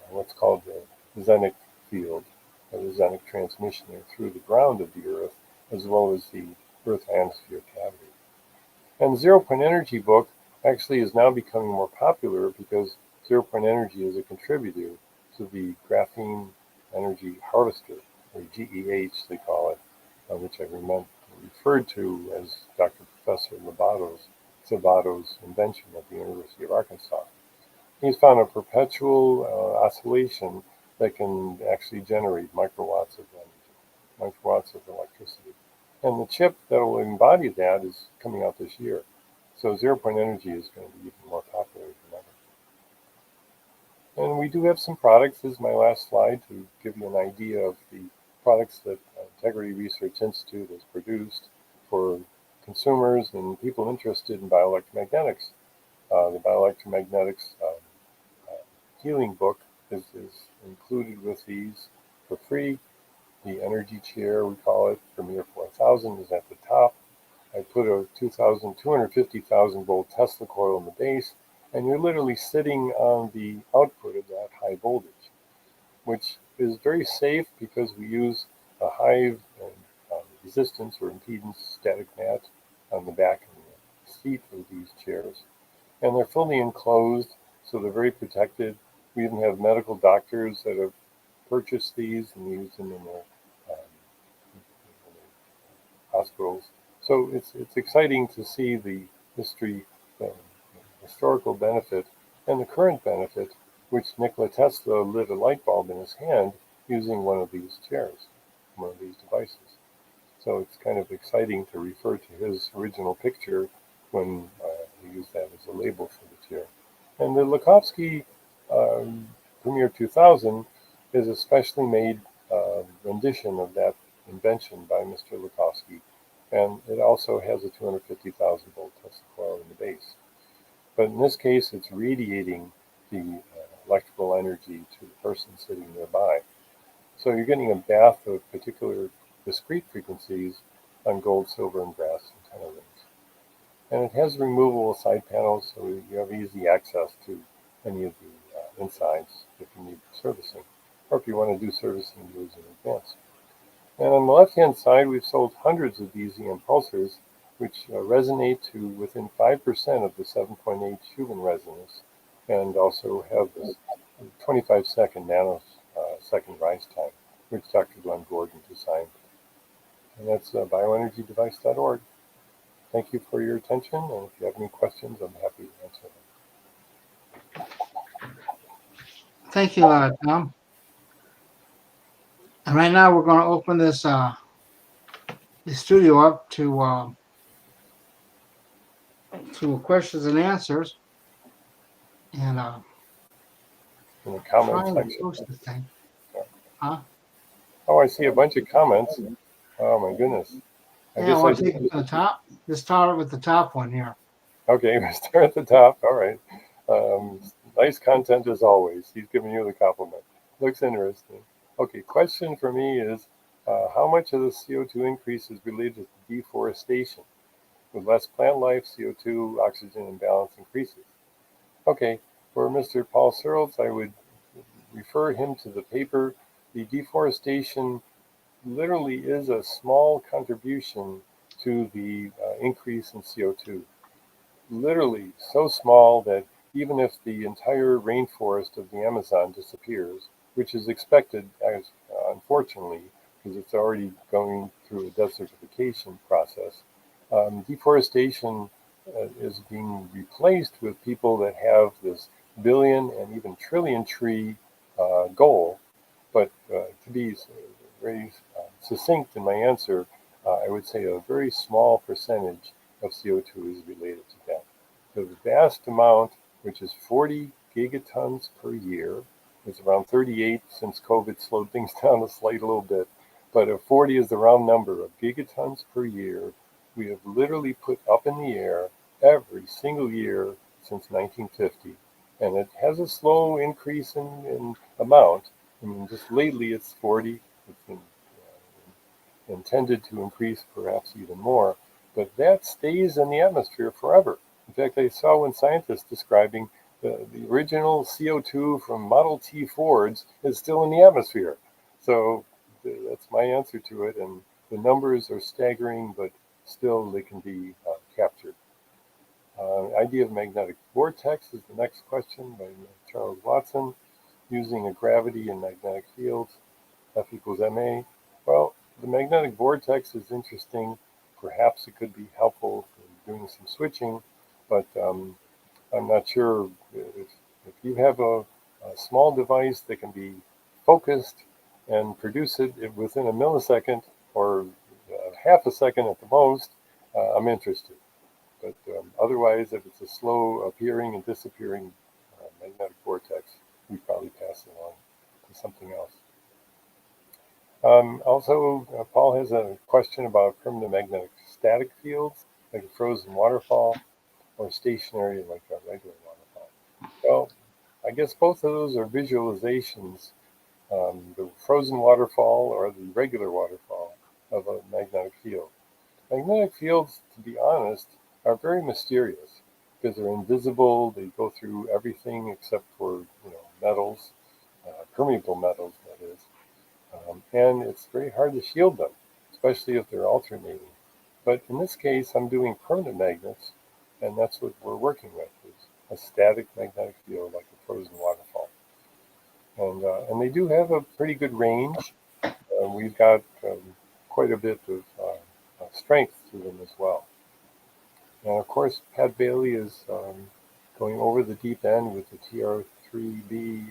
what's called the Xenic field, or the Xenic transmission through the ground of the Earth, as well as the Earth ionosphere cavity. And the Zero Point Energy book actually is now becoming more popular because Zero Point Energy is a contributor to the Graphene Energy Harvester, or GEH they call it, which I referred to as Dr. Professor Sabato's invention at the University of Arkansas. He's found a perpetual oscillation that can actually generate microwatts of energy, microwatts of electricity. And the chip that will embody that is coming out this year. So Zero Point Energy is going to be even more popular than ever. And we do have some products. This is my last slide to give you an idea of the products that Integrity Research Institute has produced for consumers and people interested in bioelectromagnetics. The bioelectromagnetics healing book is included with these for free. The energy chair, we call it, Premier 4000, is at the top. I put a 250,000 volt Tesla coil in the base, and you're literally sitting on the output of that high voltage, which is very safe because we use a high resistance or impedance static mat on the back of the seat of these chairs. And they're fully enclosed, so they're very protected. We even have medical doctors that have purchased these and used them in their hospitals. So it's exciting to see the historical benefit and the current benefit, which Nikola Tesla lit a light bulb in his hand using one of these chairs, one of these devices. So it's kind of exciting to refer to his original picture when he used that as a label for the chair. And the Likovsky Premier 2000 is a specially made rendition of that invention by Mr. Likovsky, and it also has a 250,000 volt Tesla coil in the base. But in this case, it's radiating the electrical energy to the person sitting nearby. So you're getting a bath of particular discrete frequencies on gold, silver, and brass antenna rings. And it has removable side panels, so you have easy access to any of the insides if you need servicing, or if you want to do servicing years in advance. And on the left-hand side, we've sold hundreds of these EM pulsars, which resonate to within 5% of the 7.8 Schumann resonance, and also have this 25-second nanosecond rise time, which Dr. Glenn Gordon designed. And that's bioenergydevice.org. Thank you for your attention, and if you have any questions, I'm happy to answer them. Thank you, Tom. And right now we're going to open this the studio up to questions and answers, and In the comment trying to section. post this thing. Huh? Oh, I see a bunch of comments. Oh my goodness. I Yeah, I guess I want to just, take it to the top. Just start with the top one here. okay, we start at the top. All right. Um, nice content as always. He's giving you the compliment. Looks interesting. Okay, question for me is how much of the CO2 increase is related to deforestation? With less plant life, CO2 oxygen imbalance increases. Okay, for Mr. Paul Searles, I would refer him to the paper. The deforestation literally is a small contribution to the increase in CO2. Literally so small that even if the entire rainforest of the Amazon disappears, which is expected, as unfortunately, because it's already going through a desertification process, deforestation is being replaced with people that have this billion and even trillion tree goal. But to be very succinct in my answer, I would say a very small percentage of CO2 is related to that. The vast amount, which is 40 gigatons per year, it's around 38 since COVID slowed things down a little bit, but 40 is the round number of gigatons per year we have literally put up in the air every single year since 1950. And it has a slow increase in amount. I mean, just lately it's 40. It's been intended to increase perhaps even more, but that stays in the atmosphere forever. In fact, I saw one scientist describing the original CO2 from Model T Fords is still in the atmosphere. So that's my answer to it, and the numbers are staggering, but still they can be captured. Idea of magnetic vortex is the next question by Charles Watson. Using a gravity and magnetic fields, F equals ma. Well, the magnetic vortex is interesting. Perhaps it could be helpful for doing some switching, but I'm not sure if you have a small device that can be focused and produce it within a millisecond or half a second at the most, I'm interested. But otherwise, if it's a slow appearing and disappearing magnetic vortex, we probably pass it on to something else. Also, Paul has a question about permanent magnetic static fields, like a frozen waterfall, or stationary, like a regular waterfall. Well, I guess both of those are visualizations, the frozen waterfall or the regular waterfall of a magnetic field. Magnetic fields, to be honest, are very mysterious because they're invisible. They go through everything except for metals, permeable metals, that is. And it's very hard to shield them, especially if they're alternating. But in this case, I'm doing permanent magnets, and that's what we're working with, is a static magnetic field like a frozen waterfall. And they do have a pretty good range. We've got quite a bit of strength to them as well. And of course, Pat Bailey is going over the deep end with the TR3B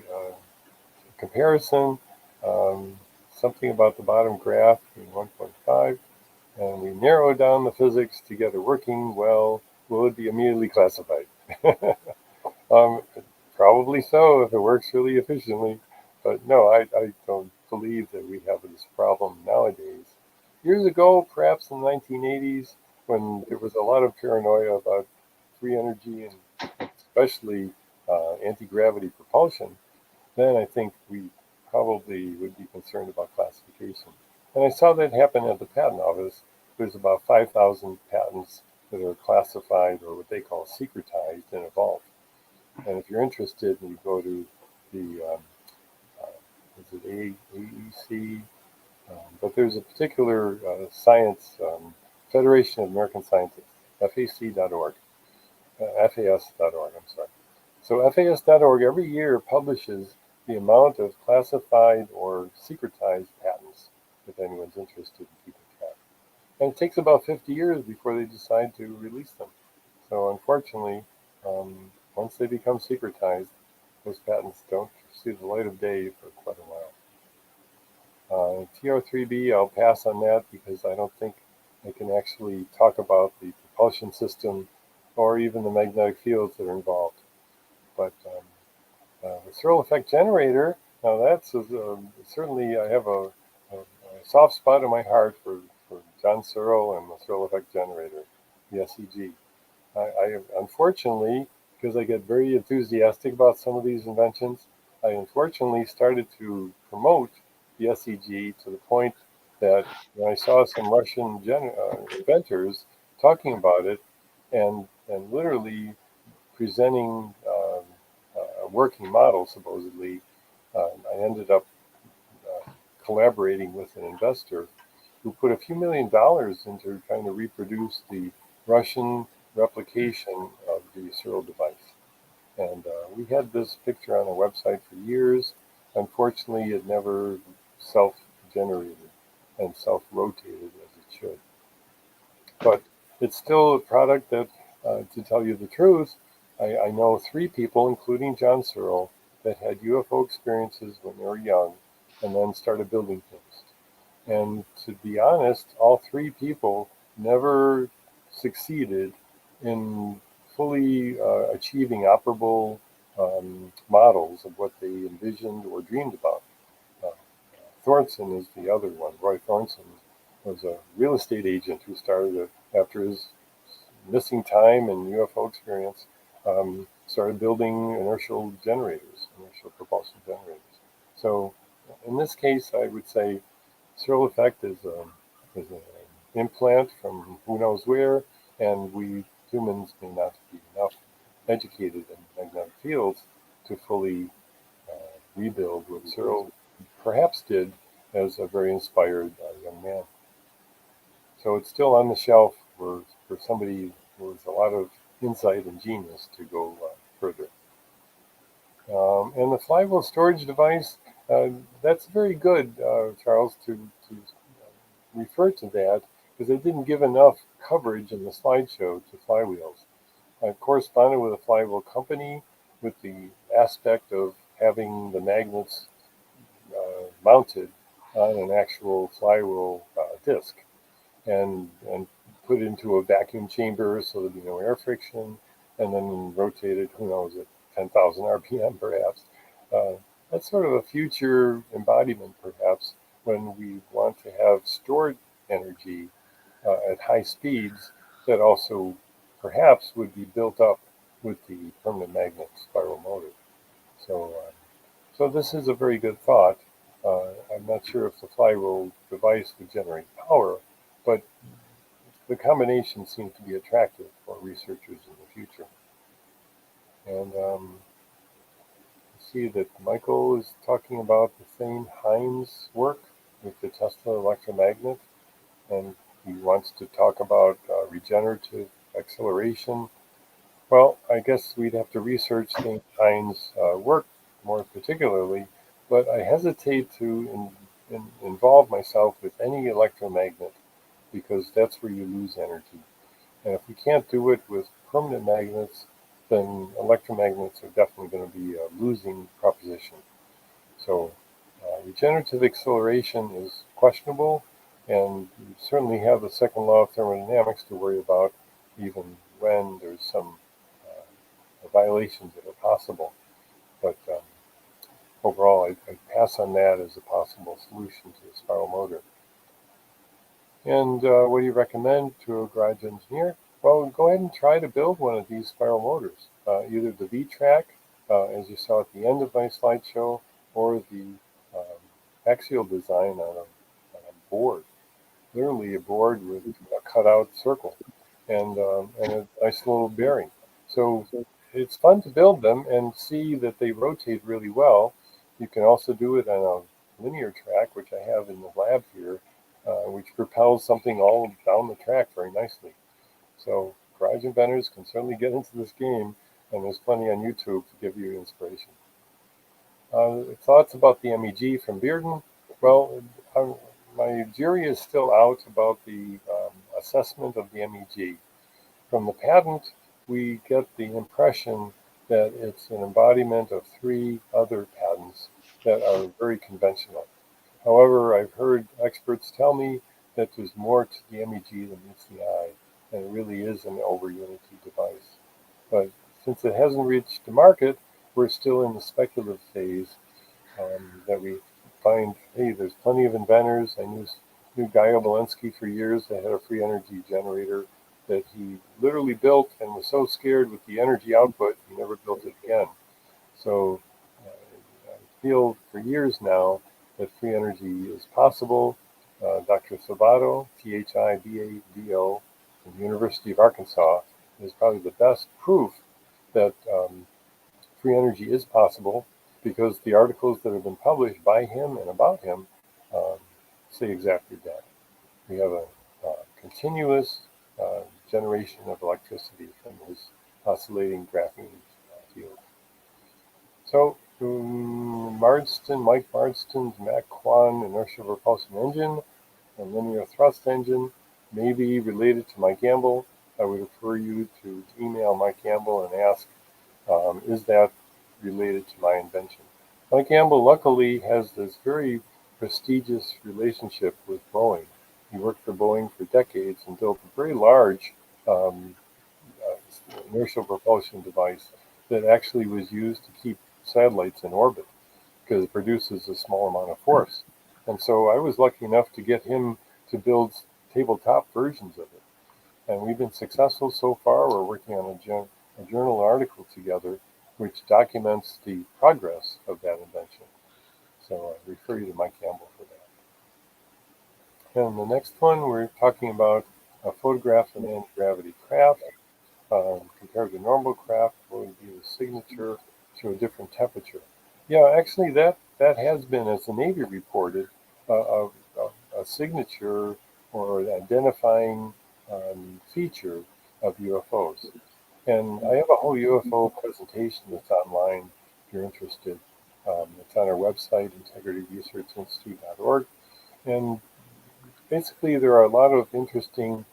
comparison. Um, Something about the bottom graph being 1.5, and we narrow down the physics to get it working well. Will it be immediately classified? um, Probably so if it works really efficiently. But no, I don't believe that we have this problem nowadays. Years ago, perhaps in the 1980s, when there was a lot of paranoia about free energy and especially anti-gravity propulsion, then I think we probably would be concerned about classification. And I saw that happen at the patent office. There's about 5,000 patents that are classified or what they call secretized in a vault. And if you're interested, you go to the is it AEC? But there's a particular science Federation of American Scientists, FAC.org, FAS.org. I'm sorry. So FAS.org every year publishes the amount of classified or secretized patents, if anyone's interested in keeping track. And it takes about 50 years before they decide to release them. So unfortunately, once they become secretized, those patents don't see the light of day for quite a while. TR3B, I'll pass on that because I don't think I can actually talk about the propulsion system or even the magnetic fields that are involved. But the Searle effect generator, now that's certainly, I have a soft spot in my heart for John Searle and the Searle effect generator, the SEG. I unfortunately, because I get very enthusiastic about some of these inventions, I unfortunately started to promote the SEG to the point that when I saw some Russian inventors talking about it and literally presenting a working model, supposedly, I ended up collaborating with an investor who put a few $1 million into trying to reproduce the Russian replication of the Searle device. And we had this picture on our website for years. Unfortunately, it never self-generated and self-rotated as it should. But it's still a product that, to tell you the truth, I know 3 people, including John Searle, that had UFO experiences when they were young and then started building things. And to be honest, all 3 people never succeeded in fully achieving operable models of what they envisioned or dreamed about. Uh, Thornton is the other one. Roy Thornton was a real estate agent who started after his missing time and UFO experience, started building inertial generators, inertial propulsion generators. So in this case, I would say Searle effect is an implant from who knows where, and we humans may not be enough educated in magnetic fields to fully rebuild what Searle perhaps did as a very inspired young man. So it's still on the shelf for somebody with a lot of insight and genius to go further. And the flywheel storage device, that's very good, Charles, to refer to that because they didn't give enough coverage in the slideshow to flywheels. I corresponded with a flywheel company with the aspect of having the magnets mounted on an actual flywheel disc and put into a vacuum chamber so there'd be no air friction, and then rotated, who knows, at 10,000 RPM perhaps. Uh, that's sort of a future embodiment, perhaps, when we want to have stored energy at high speeds that also perhaps would be built up with the permanent magnet spiral motor. So, so this is a very good thought. I'm not sure if the flywheel device would generate power, but the combination seems to be attractive for researchers in the future. And see that Michael is talking about the same Heinz work with the Tesla electromagnet, and he wants to talk about regenerative acceleration. Well, I guess we'd have to research St. Heinz' work more particularly, but I hesitate to involve myself with any electromagnet because that's where you lose energy. And if we can't do it with permanent magnets, then electromagnets are definitely going to be a losing proposition. So regenerative acceleration is questionable, and you certainly have the second law of thermodynamics to worry about even when there's some violations that are possible. But overall, I pass on that as a possible solution to the spiral motor. And what do you recommend to a garage engineer? Well, go ahead and try to build one of these spiral motors, either the V-track, as you saw at the end of my slideshow, or the um, axial design on a board, literally a board with a cutout circle and a nice little bearing. So it's fun to build them and see that they rotate really well. You can also do it on a linear track, which I have in the lab here, which propels something all down the track very nicely. So garage inventors can certainly get into this game, and there's plenty on YouTube to give you inspiration. Thoughts about the MEG from Bearden? Well, my jury is still out about the assessment of the MEG. From the patent, we get the impression that it's an embodiment of 3 other patents that are very conventional. However, I've heard experts tell me that there's more to the MEG than meets the eye, and it really is an over Unity device. But since it hasn't reached the market, we're still in the speculative phase, that we find, hey, there's plenty of inventors. I knew Guy Obolensky for years that had a free energy generator that he literally built and was so scared with the energy output, he never built it again. So I feel for years now that free energy is possible. Dr. Sabato, Thibado, from the University of Arkansas, is probably the best proof that free energy is possible, because the articles that have been published by him and about him um, say exactly that. We have a continuous generation of electricity from his oscillating graphene field. So, Mike Marston's Mach 1 inertial propulsion engine and linear thrust engine may be related to Mike Gamble. I would refer you to email Mike Gamble and ask, is that related to my invention? Mike Gamble luckily has this very prestigious relationship with Boeing. He worked for Boeing for decades and built a very large um, inertial propulsion device that actually was used to keep satellites in orbit because it produces a small amount of force. And so I was lucky enough to get him to build tabletop versions of it. And we've been successful so far. We're working on a journal article together which documents the progress of that invention. So I refer you to Mike Campbell for that. And the next one, we're talking about a photograph of anti-gravity craft. Compared to normal craft, what would be the signature to a different temperature? Yeah, actually, that has been, as the Navy reported, a signature or an identifying feature of UFOs. And I have a whole UFO presentation that's online if you're interested. It's on our website, integrityresearchinstitute.org. And basically, there are a lot of interesting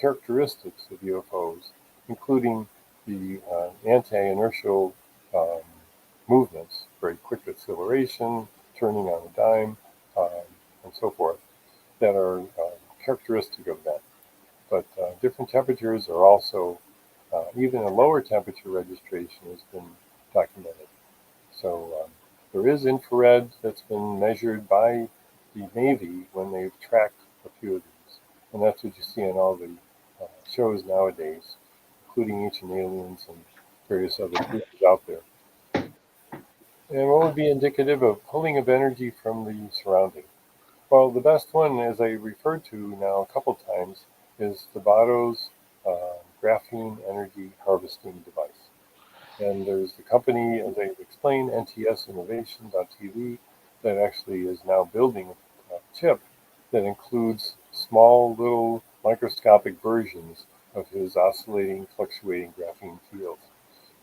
characteristics of UFOs, including the anti-inertial um, movements, very quick acceleration, turning on a dime, and so forth, that are characteristic of that. But different temperatures are also, even a lower temperature registration has been documented. So there is infrared that's been measured by the Navy when they've tracked a few of these. And that's what you see in all the shows nowadays, including Ancient Aliens and various other movies out there. And what would be indicative of pulling of energy from the surrounding? Well, the best one, as I referred to now a couple times, is Sabato's graphene energy harvesting device. And there's the company, as I've explained, ntsinnovation.tv, that actually is now building a chip that includes small little microscopic versions of his oscillating, fluctuating graphene fields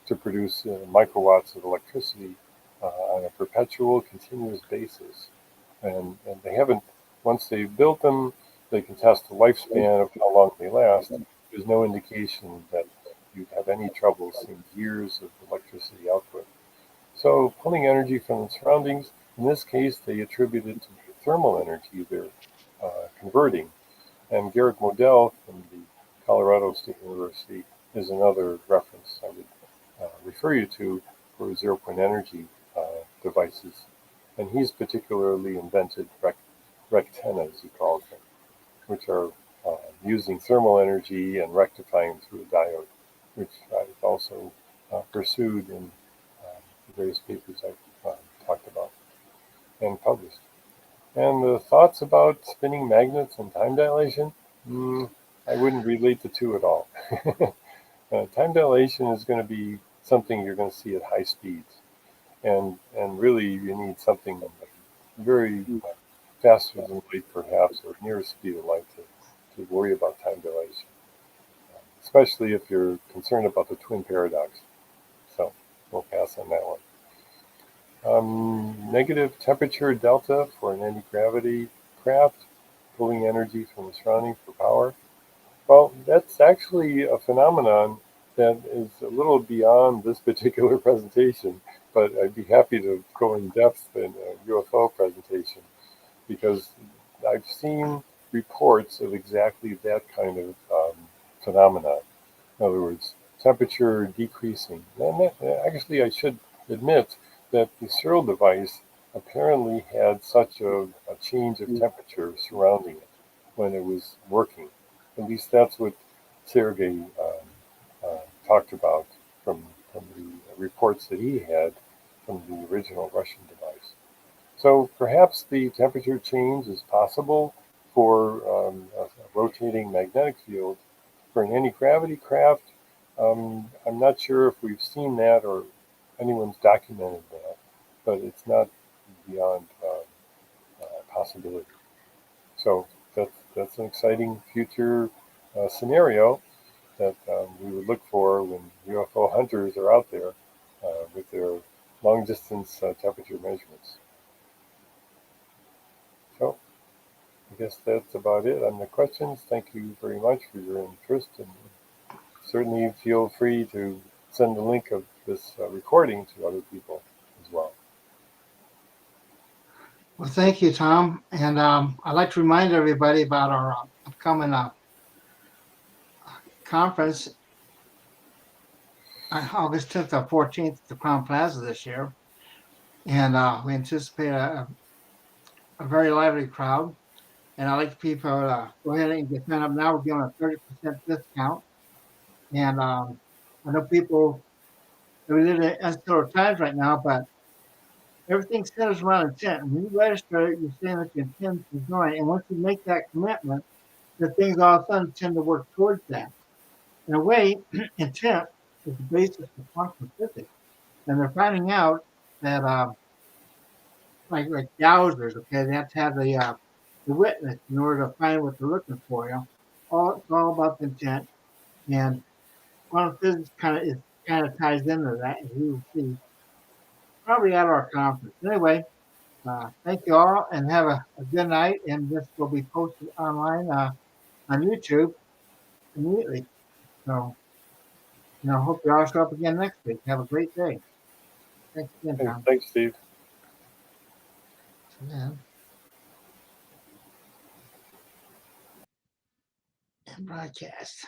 to produce microwatts of electricity on a perpetual, continuous basis. And they haven't, once they've built them, they can test the lifespan of how long they last. There's no indication that you'd have any trouble seeing years of electricity output. So pulling energy from the surroundings, in this case, they attribute it to the thermal energy they're converting. And Garrick Modell from the Colorado State University is another reference I would refer you to for zero-point energy devices. And he's particularly invented rectennas, he calls them, which are using thermal energy and rectifying through a diode, which I've also pursued in the various papers I've talked about and published. And the thoughts about spinning magnets and time dilation, I wouldn't relate the two at all. Time dilation is going to be something you're going to see at high speeds. And really, you need something very faster than light, perhaps, or near the speed of light to worry about time dilation, especially if you're concerned about the twin paradox. So we'll pass on that one. Negative temperature delta for an anti-gravity craft, pulling energy from the surrounding for power. Well, that's actually a phenomenon that is a little beyond this particular presentation, but I'd be happy to go in depth in a UFO presentation. because I've seen reports of exactly that kind of phenomenon. In other words, temperature decreasing. And actually, I should admit that the Cyril device apparently had such a change of temperature surrounding it when it was working. At least that's what Sergey talked about from the reports that he had from the original Russian device. So perhaps the temperature change is possible for a rotating magnetic field for an anti-gravity craft. I'm not sure if we've seen that or anyone's documented that, but it's not beyond possibility. So that's an exciting future scenario that we would look for when UFO hunters are out there with their long distance temperature measurements. So I guess that's about it on the questions. Thank you very much for your interest, and certainly feel free to send the link of this recording to other people as well. Well, thank you, Tom. And I'd like to remind everybody about our upcoming conference on August 10th to 14th at the Crown Plaza this year. And we anticipate a very lively crowd. And I'd like people to go ahead and get signed up now. We're giving a 30% discount. And I know people, we live in unsettled times right now, but everything centers around intent. When you register, you're saying that you intend to join. And once you make that commitment, the things all of a sudden tend to work towards that. In a way, intent is the basis of quantum physics. And they're finding out that, like dowsers, okay, they have to have the witness in order to find what they're looking for. It's all about the intent. And quantum physics kind of ties into that, as you will see probably at our conference. Anyway, thank you all, and have a good night. And this will be posted online on YouTube immediately. So, hope you all show up again next week. Have a great day. Thanks again, Hey, Tom. thanks, Steve. And broadcast.